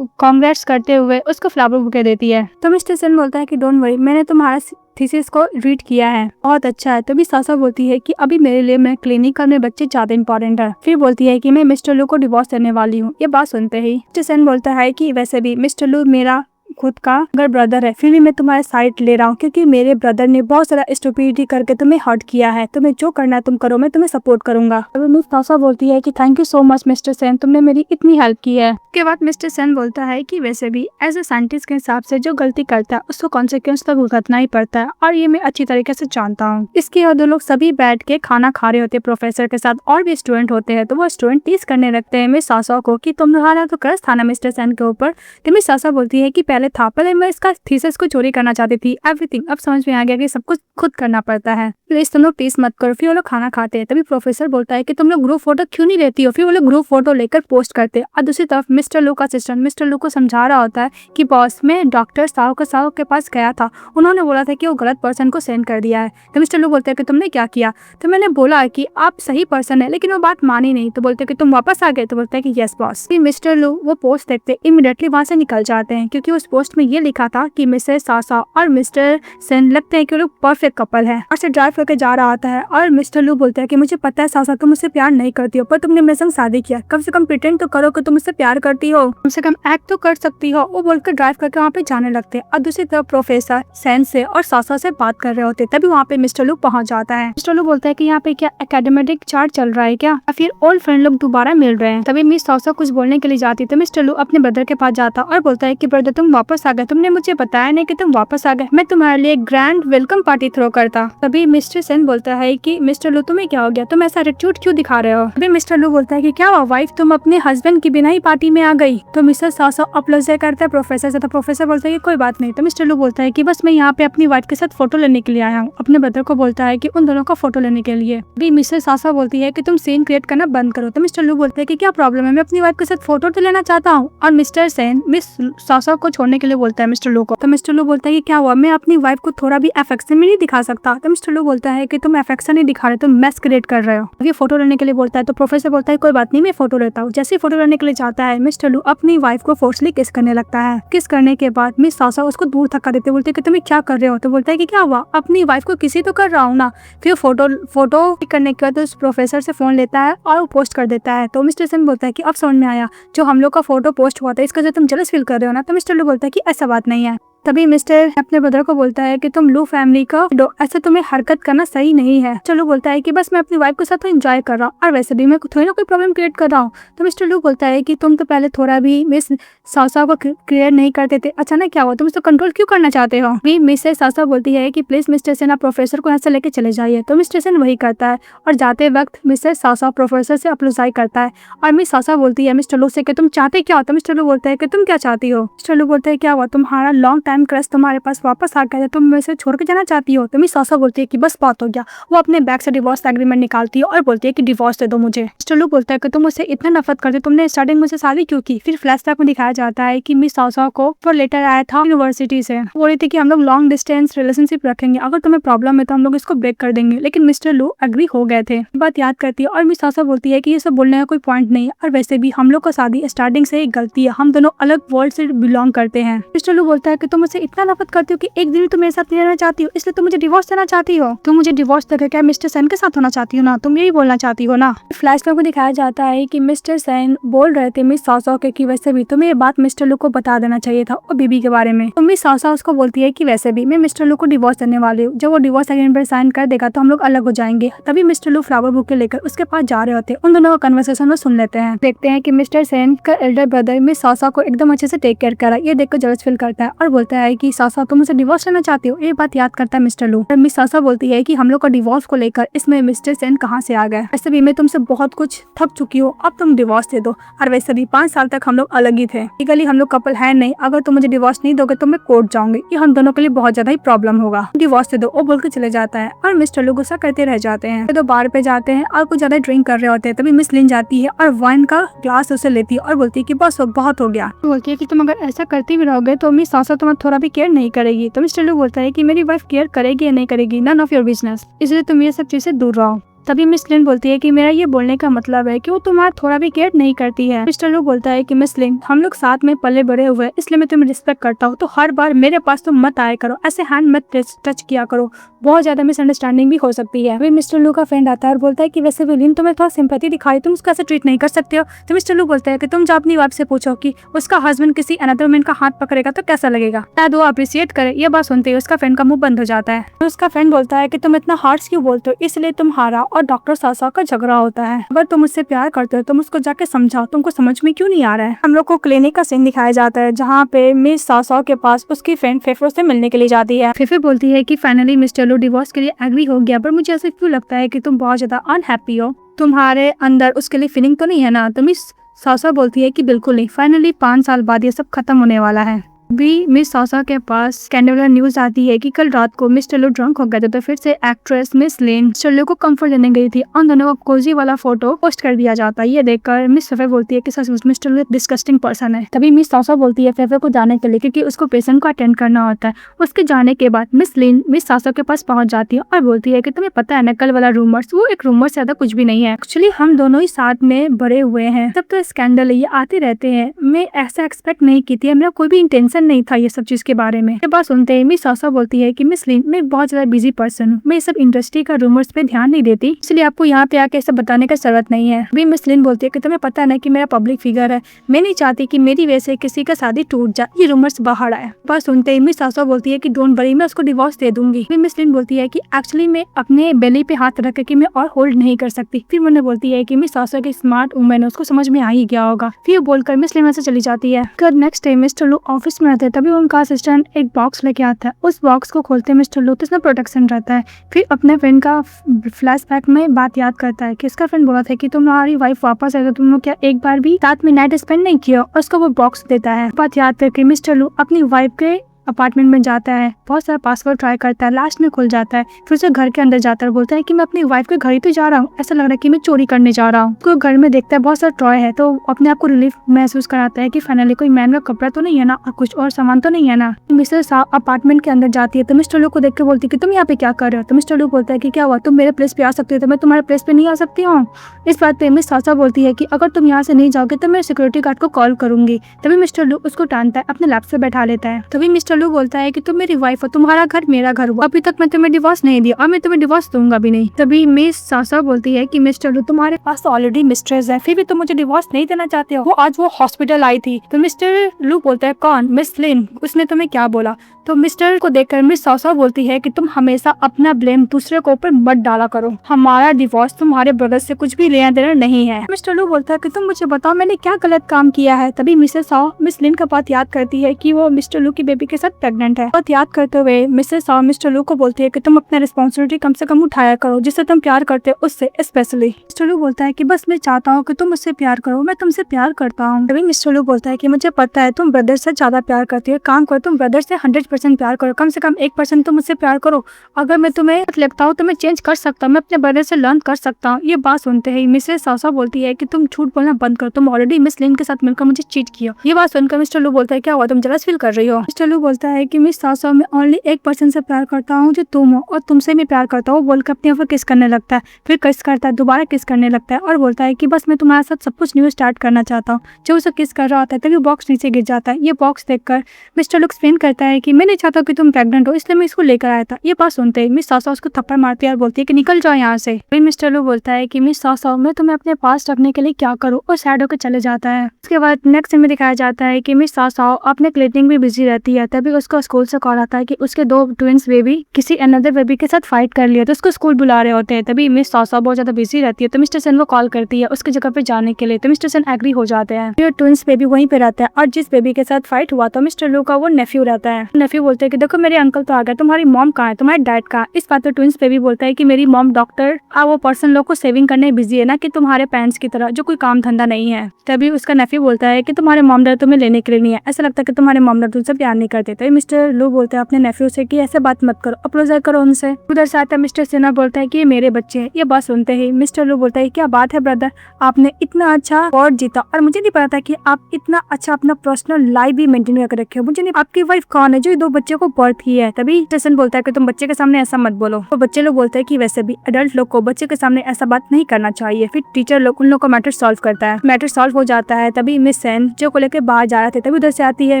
कांग्रेट्स करते हुए उसको फ्लावर बुके देती है। तो मिस्टर सेन बोलता है कि डोंट वरी, मैंने तुम्हारा थीसिस को रीड किया है, बहुत अच्छा है। तभी सासा बोलती है कि अभी मेरे लिए मैं क्लिनिकल में बच्चे ज्यादा इंपॉर्टेंट है। फिर बोलती है कि मैं मिस्टर लू को डिवोर्स देने वाली हूँ। ये बात सुनते ही मिस्टर सेन बोलता है कि वैसे भी मिस्टर लू मेरा खुद का अगर ब्रदर है फिर भी मैं तुम्हारे साइड ले रहा हूँ, क्योंकि मेरे ब्रदर ने बहुत सारा स्टुपिडिटी करके तुम्हें हर्ट किया है। तुम्हें जो करना है तुम करो, मैं तुम्हें सपोर्ट करूंगा। तभी मिस सासा बोलती है कि thank you so much mister Sen, तुमने मेरी इतनी हेल्प की है। उसके बाद मिस्टर सेन बोलता है कि वैसे भी एज ए साइंटिस्ट के हिसाब से जो गलती करता है उसको कॉन्सिक्वेंस तक भुगतना ही पड़ता है, और ये मैं अच्छी तरीके से जानता हूँ। इसके बाद लोग सभी बैठ के खाना खा रहे होते हैं प्रोफेसर के साथ, और भी स्टूडेंट होते हैं। तो वो स्टूडेंट टीज करने लगते हैं मिस सासा को कि तुम्हारा तो क्रश था ना मिस्टर सेन के ऊपर। तो मिस सासा बोलती है कि पहले मैं इसका थीसिस को चोरी करना चाहती थी, एवरीथिंग अब समझ में आ गया कि सब कुछ खुद करना पड़ता है, प्लीज तुम लोग टीज मत करो। फिर वो लोग खाना खाते हैं। तभी प्रोफेसर बोलता है कि तुम लोग ग्रुप फोटो क्यों नहीं लेती हो। फिर वो लोग ग्रुप फोटो लेकर पोस्ट करते हैं। और दूसरी तरफ मिस्टर लू का असिस्टेंट मिस्टर लू को समझा रहा होता है कि बॉस मैं डॉक्टर साहू के पास गया था, उन्होंने बोला था कि वो गलत पर्सन को सेंड कर दिया है। तो मिस्टर लू बोलते हैं कि तुमने क्या किया। तो मैंने बोला कि आप सही पर्सन है, लेकिन वो बात मानी नहीं। तो बोलते हैं कि तुम वापस आ गए। तो बोलते हैं कि यस बॉस। फिर मिस्टर लू वो पोस्ट देखते इमीडिएटली वहां से निकल जाते हैं, क्योंकि उस पोस्ट में ये लिखा था कि मिसेस सासा और मिस्टर सेन लगते हैं कि वो लोग परफेक्ट कपल है। और से ड्राइव करके जा रहा होता है, और मिस्टर लू बोलता है कि मुझे पता है सासा तुम मुझसे प्यार नहीं करती हो, पर तुमने मेरे संग शादी किया, कम से कम प्रिटेंड तो करो कि तुम मुझसे प्यार करती हो, कम से कम एक्ट तो कर सकती हो। वो बोलकर ड्राइव करके वहाँ पे जाने लगते हैं। और दूसरी तरफ प्रोफेसर सेन से और सासा से बात कर रहे होते, तभी वहाँ पे मिस्टर लू पहुंच जाता है। मिस्टर लू बोलता है कि यहाँ पे क्या एकेडमेटिक चार्ट चल रहा है क्या, या फिर ओल्ड फ्रेंड लोग दोबारा मिल रहे हैं। तभी मिस सासा कुछ बोलने के लिए जाती, तो मिस्टर लू अपने ब्रदर के पास जाता और बोलता है कि ब्रदर तुम वापस आ गए, तुमने मुझे बताया नहीं कि तुम वापस आ गए, मैं तुम्हारे लिए ग्रैंड वेलकम पार्टी थ्रो करता। तभी मिस्टर सेन बोलता है कि मिस्टर लू तुम्हें क्या हो गया, तुम ऐसा एटीट्यूड क्यों दिखा रहे हो। तभी मिस्टर लू बोलता है कि क्या हुआ वाइफ, तुम अपने हस्बैंड के बिना ही पार्टी में आ गई। तो मिस्टर सासा अपोलोजाइज करता है प्रोफेसर से। तो प्रोफेसर बोलता है कि कोई बात नहीं। तो मिस्टर लू बोलता है कि बस मैं यहाँ पे अपनी वाइफ के साथ फोटो लेने के लिए आया हूँ। अपने ब्रदर को बोलता है कि उन दोनों का फोटो लेने के लिए। भी मिस्टर सासा बोलती है कि तुम सीन क्रिएट करना बंद करो। तो मिस्टर लू बोलते है कि क्या प्रॉब्लम है, मैं अपनी वाइफ के साथ फोटो तो लेना चाहता हूँ। और मिस्टर सेन मिस सासा को छोड़ने के लिए बोलता है मिस्टर लू को। तो मिस्टर लू बोलता है कि क्या हुआ, मैं अपनी वाइफ को थोड़ा भी अफेक्शन में नहीं दिखा सकता। तो मिस्टर लू बोलता है कि तुम अफेक्शन नहीं दिखा रहे, तुम मैस क्रिएट कर रहे हो। ये फोटो लेने के लिए बोलता है। तो प्रोफेसर बोलता है कोई बात नहीं, मैं फोटो लेता हूँ। जैसे फोटो लेने के लिए जाता है, मिस्टर लू अपनी वाइफ को फोर्सली किस करने लगता है। किस करने के बाद मिस सासा उसको दूर धक्का देते, बोलते हैं कि तुम क्या कर रहे हो। तो बोलता है कि क्या हुआ, अपनी वाइफ को किसी तो कर रहा हूँ ना। फिर फोटो करने के बाद उस प्रोफेसर से फोन लेता है और वो पोस्ट कर देता है। तो मिस्टर सेन बोलता है कि अब समझ में आया, जो हम लोग का फोटो पोस्ट हुआ था इसका जो तुम जेलस फील कर रहे हो ना। तो मिस्टर लू बोलता है कि ऐसा बात नहीं है। तभी मिस्टर अपने ब्रदर को बोलता है कि तुम लू फैमिली का ऐसे तुम्हें हरकत करना सही नहीं है। चलो बोलता है कि बस मैं अपनी वाइफ के साथ तो एंजॉय कर रहा हूँ, और वैसे भी मैं थोड़ी ना कोई प्रॉब्लम क्रिएट कर रहा हूँ। तो मिस्टर लू बोलता है कि तुम तो पहले थोड़ा भी मिस सासा को क्लियर नहीं करते थे, अचानक क्या हुआ, तुम इसको कंट्रोल क्यों करना चाहते हो। भी मिसेस सासा बोलती है कि प्लीज मिस्टर सेन आप प्रोफेसर को यहाँ से लेके चले जाइए। तो मिस्टर सेन वही करता है, और जाते वक्त मिसेस सासा प्रोफेसर से अप्रोजाई करता है। और मिस सासा बोलती है मिस्टर लू से कि तुम चाहते क्या हो। तो मिस्टर लू बोलता है कि तुम क्या चाहती हो। मिस्टर लू बोलता है क्या हुआ, तुम्हारा लॉन्ग टाइम क्रश तुम्हारे पास वापस आ गया, तुम मेरे से छोड़ के जाना चाहती हो। तो मिस सासा बोलती है कि बस बात हो गया। वो अपने बैग से डिवोर्स एग्रीमेंट निकालती है और बोलती है कि डिवोर्स दे दो मुझे। मिस्टर लू बोलता है कि तुम मुझसे इतना नफरत करते, तुमने स्टार्टिंग मुझसे शादी क्यों की। फिर फ्लैशबैक में दिखाया जाता है कि मिस सासा को वो लेटर आया था यूनिवर्सिटी से, बोल रही थी कि हम लोग लॉन्ग डिस्टेंस रिलेशनशिप रखेंगे, अगर तुम्हें प्रॉब्लम है तो हम लोग इसको ब्रेक कर देंगे। लेकिन मिस्टर लू एग्री हो गए थे। बात याद करती है और मिस सासा बोलती है कि ये सब बोलने का कोई पॉइंट नहीं है, और वैसे भी हम लोग का शादी स्टार्टिंग से एक गलती है, हम दोनों अलग वर्ल्ड से बिलोंग करते हैं। मिस्टर लू बोलता है कि तुम मुझसे इतना नफरत करती हो कि एक दिन तुम मेरे साथ नहीं रहना चाहती हो, इसलिए तुम मुझे डिवोर्स देना चाहती हो। तुम मुझे डिवोर्स देकर क्या मिस्टर सेन के साथ होना चाहती हो ना, तुम यही बोलना चाहती हो ना। फ्लैशबैक में दिखाया जाता है कि मिस्टर सेन बोल रहे थे मिस सासा के कि वैसे भी तुम्हें ये बात मिस्टर लू को बता देना चाहिए था और बीबी के बारे में। तो मिस सासा उसको बोलती है कि वैसे भी मैं मिस्टर लू को डिवोर्स देने वाली हूँ, जब वो डिवोर्स एग्रीमेंट पर साइन कर देगा तो हम लोग अलग हो जाएंगे। तभी मिस्टर लू फ्लावर बुके लेकर उसके पास जा रहे होते हैं। उन दोनों का कन्वर्सेशन में सुन लेते हैं। देखते हैं कि मिस्टर सेन का एल्डर ब्रदर मिस सासा को एकदम अच्छे से टेक केयर करा, ये देखकर जेलस फील करता है और बोलता है कि सासा तुम मुझसे डिवोर्स लेना चाहती हो। ये बात याद करता है मिस्टर लू। मिस सासा बोलती है कि हम लोग का डिवोर्स को लेकर इसमें मिस्टर सेन कहाँ से आ गए, वैसे भी मैं तुमसे बहुत कुछ थक चुकी हूँ, अब तुम डिवोर्स दे दो। और वैसे भी 5 साल तक हम लोग अलग ही थे, लीगली हम लोग कपल है नहीं, अगर तुम मुझे डिवोर्स नहीं दोगे तो मैं कोर्ट जाऊंगी, ये हम दोनों के लिए बहुत ज्यादा ही प्रॉब्लम होगा, डिवोर्स दे दो। वो बोल के चले जाता है और मिस्टर लू गुस्सा करते रह जाते हैं। तो बार पे जाते हैं और कुछ ज्यादा ड्रिंक कर रहे होते हैं। तभी मिस लिन जाती है और वाइन का ग्लास उसे लेती है और बोलती है कि बस बहुत हो गया। बोलती है कि तुम अगर ऐसा करती भी रहोगे तो मिस सासा तुम्हें थोड़ा भी केयर नहीं करेगी। तो मिस्टर लू बोलता है कि मेरी वाइफ केयर करेगी या नहीं करेगी, नन ऑफ योर बिजनेस, इसलिए तुम ये सब चीज से दूर रहो। तभी मिस लिन बोलती है कि मेरा ये बोलने का मतलब है कि वो तुम्हारा थोड़ा भी केयर नहीं करती है। मिस्टर लू बोलता है कि मिस लिन, हम लोग साथ में पले बड़े हुए इसलिए मैं तुम्हें रिस्पेक्ट करता हूँ, तो हर बार मेरे पास तुम मत आया करो, ऐसे हैंड मत टच किया करो, बहुत ज्यादा मिसअंडरस्टैंडिंग भी हो सकती है। मिस्टर लू का फ्रेंड आता है और बोलता है कि वैसे भी लिन तुम्हें थोड़ा सिंपैथी दिखाई, तुम उसको ऐसे ट्रीट नहीं कर सकते हो। तो मिस्टर लू बोलता है कि तुम जब अपनी वाइफ से पूछो कि उसका हस्बैंड किसी अनदर वुमन का हाथ पकड़ेगा तो कैसा लगेगा, शायद वो अप्रिशिएट करे। ये बात सुनते ही उसका फ्रेंड का मुंह बंद हो जाता है। तो उसका फ्रेंड बोलता है कि तुम इतना हार्श क्यों बोलते हो, इसलिए तुम हारा और डॉक्टर सासा का झगड़ा होता है। अगर तुम उससे प्यार करते हो तुम उसको जाके समझाओ, तुमको समझ में क्यों नहीं आ रहा है। हम लोग को क्लिनिक का सीन दिखाया जाता है जहाँ पे मिस सासा के पास उसकी फ्रेंड फेफरो से मिलने के लिए जाती है। फेफे बोलती है कि फाइनली मिस्टर लू डिवोर्स के लिए एग्री हो गया, पर मुझे ऐसा क्यों लगता है कि तुम बहुत ज्यादा अनहैप्पी हो, तुम्हारे अंदर उसके लिए फीलिंग तो नहीं है ना। तो मिस सासा बोलती है कि बिल्कुल नहीं, फाइनली 5 साल बाद ये सब खत्म होने वाला है। भी मिस सासा के पास स्कैंडलर न्यूज आती है कि कल रात को मिस्टर लू ड्रंक हो गए थे, तो फिर से एक्ट्रेस मिस लिन मिस्टर लू को कंफर्ट देने गई थी। उन दोनों का कोजी वाला फोटो पोस्ट कर दिया जाता है। ये देखकर मिस फेफे बोलती है कि सच मिस्टर लू डिस्गस्टिंग पर्सन है। तभी मिस सासा बोलती है फेफे को जाने के लिए, क्योंकि उसको पेशेंट को अटेंड करना होता है। उसके जाने के बाद मिस लिन मिस सासा के पास पहुंच जाती है और बोलती है कि तुम्हें पता है ना, कल वाला रूमर्स वो एक रूमर से ज्यादा कुछ भी नहीं है, एक्चुअली हम दोनों ही साथ में बड़े हुए हैं, तब तो स्कैंडल ये आते रहते हैं, मैं ऐसा एक्सपेक्ट नहीं की थी, मेरा कोई भी इंटेंशन नहीं था ये सब चीज के बारे में। ये बात सुनते ही मिस सासा बोलती है कि मिस लिन, मैं बहुत ज्यादा बिजी पर्सन हूँ, मैं सब इंडस्ट्री का रूमर्स पे ध्यान नहीं देती, इसलिए आपको यहाँ पे आके सब बताने का जरूरत नहीं है। अभी मिस लिन बोलती है कि तुम्हें पता है ना कि मेरा पब्लिक फिगर है, मैं नहीं चाहती कि मेरी वजह से किसी का शादी टूट जाए, ये रूमर्स बाहर आए। बात सुनते ही मिस सासा बोलती है कि डोंट वरी, मैं उसको डिवोर्स दे दूंगी। फिर मिस लिन बोलती है कि एक्चुअली मैं अपने बेली पे हाथ रख के मैं और होल्ड नहीं कर सकती। फिर मैंने बोलती है कि मिस सासा की स्मार्ट वुमन है, उसको समझ में आ ही गया होगा। फिर बोलकर मिस लिन से चली जाती है। नेक्स्ट डे मिस्टर लू ऑफिस में रहते हैं, तभी उनका असिस्टेंट एक बॉक्स लेके आता है। उस बॉक्स को खोलते मिस्टर लू तो इसमें प्रोटेक्शन रहता है। फिर अपने फ्रेंड का फ्लैशबैक में बात याद करता है कि उसका फ्रेंड बोला था कि तुम्हारी वाइफ वापस आए तो तुम लोग क्या एक बार भी साथ में नाइट स्पेंड नहीं किया, और उसको वो बॉक्स देता है। बात याद करके मिस्टर लू अपनी वाइफ के अपार्टमेंट में जाता है, बहुत सारा पासवर्ड ट्राई करता है, लास्ट में खुल जाता है। फिर उसे घर के अंदर जाता है, बोलता है कि मैं अपनी वाइफ के घर ही तो जा रहा हूँ, ऐसा लग रहा है कि मैं चोरी करने जा रहा हूँ। उसको घर में देखता है बहुत सारा टॉय है, तो अपने आप को रिलीफ महसूस कराता है कि फाइनली कोई मैन का कपड़ा तो नहीं है ना, और कुछ और सामान तो नहीं है ना। मिस्टर सा अपार्टमेंट के अंदर जाती है तो मिस्टर लू को देख के बोलती है कि तुम यहाँ पे क्या कर रहे हो। तो मिस्टर लू बोलता है कि क्या हुआ, तुम मेरे प्लेस पे आ सकते हो, तो मैं तुम्हारे प्लेस पे नहीं आ सकती हूँ। इस बात पे मिस सासा बोलती है कि अगर तुम यहाँ से नहीं जाओगे तो मैं सिक्योरिटी गार्ड को कॉल करूंगी। तभी मिस्टर लू उसको टानता है, अपने लैप से बैठा लेता है। तभी मिस्टर लू बोलता है कि तुम मेरी वाइफ हो, तुम्हारा घर मेरा घर हुआ, अभी तक मैं तुम्हें डिवोर्स नहीं दिया और मैं तुम्हें डिवोर्स दूंगा भी नहीं। तभी मिस सासा बोलती है कि मिस्टर लू, तुम्हारे पास तो ऑलरेडी मिस्ट्रेस है, फिर भी तुम मुझे डिवोर्स नहीं देना चाहते हो। आज वो हॉस्पिटल आई थी। तो मिस्टर लू बोलता है कौन, मिस लिन, उसने तुम्हें क्या बोला। तो मिस्टर को देखकर मिस सासा बोलती है कि तुम हमेशा अपना ब्लेम दूसरे के ऊपर मत डाला करो, हमारा डिवोर्स तुम्हारे ब्रदर से कुछ भी लेना देना नहीं है। मिस्टर लू बोलता है कि तुम मुझे बताओ मैंने क्या गलत काम किया है। तभी मिसेस साओ मिस लिन का बात याद करती है कि वो मिस्टर लू की बेबी के साथ प्रेग्नेंट है। बात याद करते हुए मिसेस साओ मिस्टर लू को बोलती है कि तुम अपना रिस्पॉन्सिबिलिटी कम से कम उठाया करो, जिससे तुम प्यार करते हो उससे स्पेशली। मिस्टर लू बोलता है कि बस मैं चाहता हूँ कि तुम मुझसे प्यार करो, मैं तुमसे प्यार करता हूँ। तभी मिस्टर लू बोलता है कि मुझे पता है तुम ब्रदर से ज्यादा प्यार करती हो, काम करो तुम ब्रदर से 100% प्यार करो, कम से कम 1% तो मुझसे प्यार करो। अगर मैं तुम्हें लगता हूँ तो मैं चेंज कर सकता हूँ, मैं अपने ब्रदर से लर्न कर सकता हूँ। ये बात सुनते ही मिसेस सासा बोलती है कि तुम झूठ बोलना बंद करो, तुम ऑलरेडी मिस लिन के साथ मिलकर मुझे चीट किया। ये बात सुनकर मिस्टर लू बोलता है क्या हुआ, तुम जलस फील कर रही हो। मिस्टर लू बोलता है कि मिस सासा मैं ओनली 1% से प्यार करता हूँ जो तुम हो, और तुमसे मैं प्यार करता हूँ। बोलकर अपने ऊपर किस करने लगता है, फिर किस करता है, दोबारा किस करने लगता है और बोलता है कि बस मैं तुम्हारे साथ सब कुछ न्यू स्टार्ट करना चाहता हूँ। जब उसे किस कर रहा होता है तभी बॉक्स नीचे गिर जाता है। ये बॉक्स देखकर मिस्टर लू एक्सप्लेन करता है कि मैं नहीं चाहता कि तुम प्रेग्नेंट हो, इसलिए मैं इसको लेकर आया था। ये बात सुनते ही मिस सासा उसको थप्पड़ मारती है और बोलती है कि निकल जाओ यहाँ से। फिर मिस्टर लू बोलता है कि मिस सासा मैं तुम्हें अपने पास रखने के लिए क्या करूँ, और सैड होकर चले जाता है। उसके बाद नेक्स्ट सीन में दिखाया जाता है कि मिस सासा अपने क्लिनिक में बिजी रहती है। तभी उसको स्कूल से कॉल आता है कि उसके 2 ट्विंस बेबी किसी अनदर बेबी के साथ फाइट कर लिया, तो उसको स्कूल बुला रहे होते हैं। तभी मिस सासा बहुत ज्यादा बिजी रहती है, तो मिस्टर सन को कॉल करती है उसकी जगह पे जाने के लिए। तो मिस्टर सन एग्री हो जाते हैं। फिर ट्विंस बेबी वहीं पे रहता है, और जिस बेबी के साथ फाइट हुआ तो मिस्टर लू का वो नेफ्यू रहता है। नेफ्यू बोलते हैं कि देखो मेरे अंकल तो आ गए, तुम्हारी मॉम कहाँ है, तुम्हारे डैड का। इस बात पर ट्विंस बेबी बोलता है कि मेरी मॉम डॉक्टर वो पर्सन लोग को सेविंग करने बिजी है ना, कि तुम्हारे पेरेंट्स की तरह जो कोई काम धंधा नहीं है। तभी उसका नेफ्यू बोलता है कि तुम्हारे मॉम डैड तुम्हें लेने के लिए नहीं है, ऐसा लगता है कि तुम्हारे मॉम डैड तुमसे प्यार नहीं करते। थे। तो मिस्टर लू बोलते हैं अपने नेफ्यू से कि ऐसे बात मत करो, अप्रोच करो उनसे। उधर से आता है मिस्टर सिन्हा बोलता है कि ये मेरे बच्चे हैं। ये बात सुनते ही मिस्टर लू बोलता है क्या बात है ब्रदर, आपने इतना अच्छा अवार्ड जीता और मुझे नहीं पता था कि आप इतना अच्छा अपना पर्सनल लाइफ भी मेंटेन करके रखे हो। मुझे नहीं, आपकी वाइफ कौन है जो 2 बच्चे को बर्थ की है? तभी स्टेशन बोलता है कि तुम बच्चे के सामने ऐसा मत बोलो। तो बच्चे लोग बोलते हैं कि वैसे भी अडल्ट लोग को बच्चे के सामने ऐसा बात नहीं करना चाहिए। फिर टीचर लोग उन लोग को मैटर सॉल्व करता है। मैटर सॉल्व हो जाता है। तभी मिस सेन जो को लेकर बाहर जा रहे थे, तभी उधर से आती है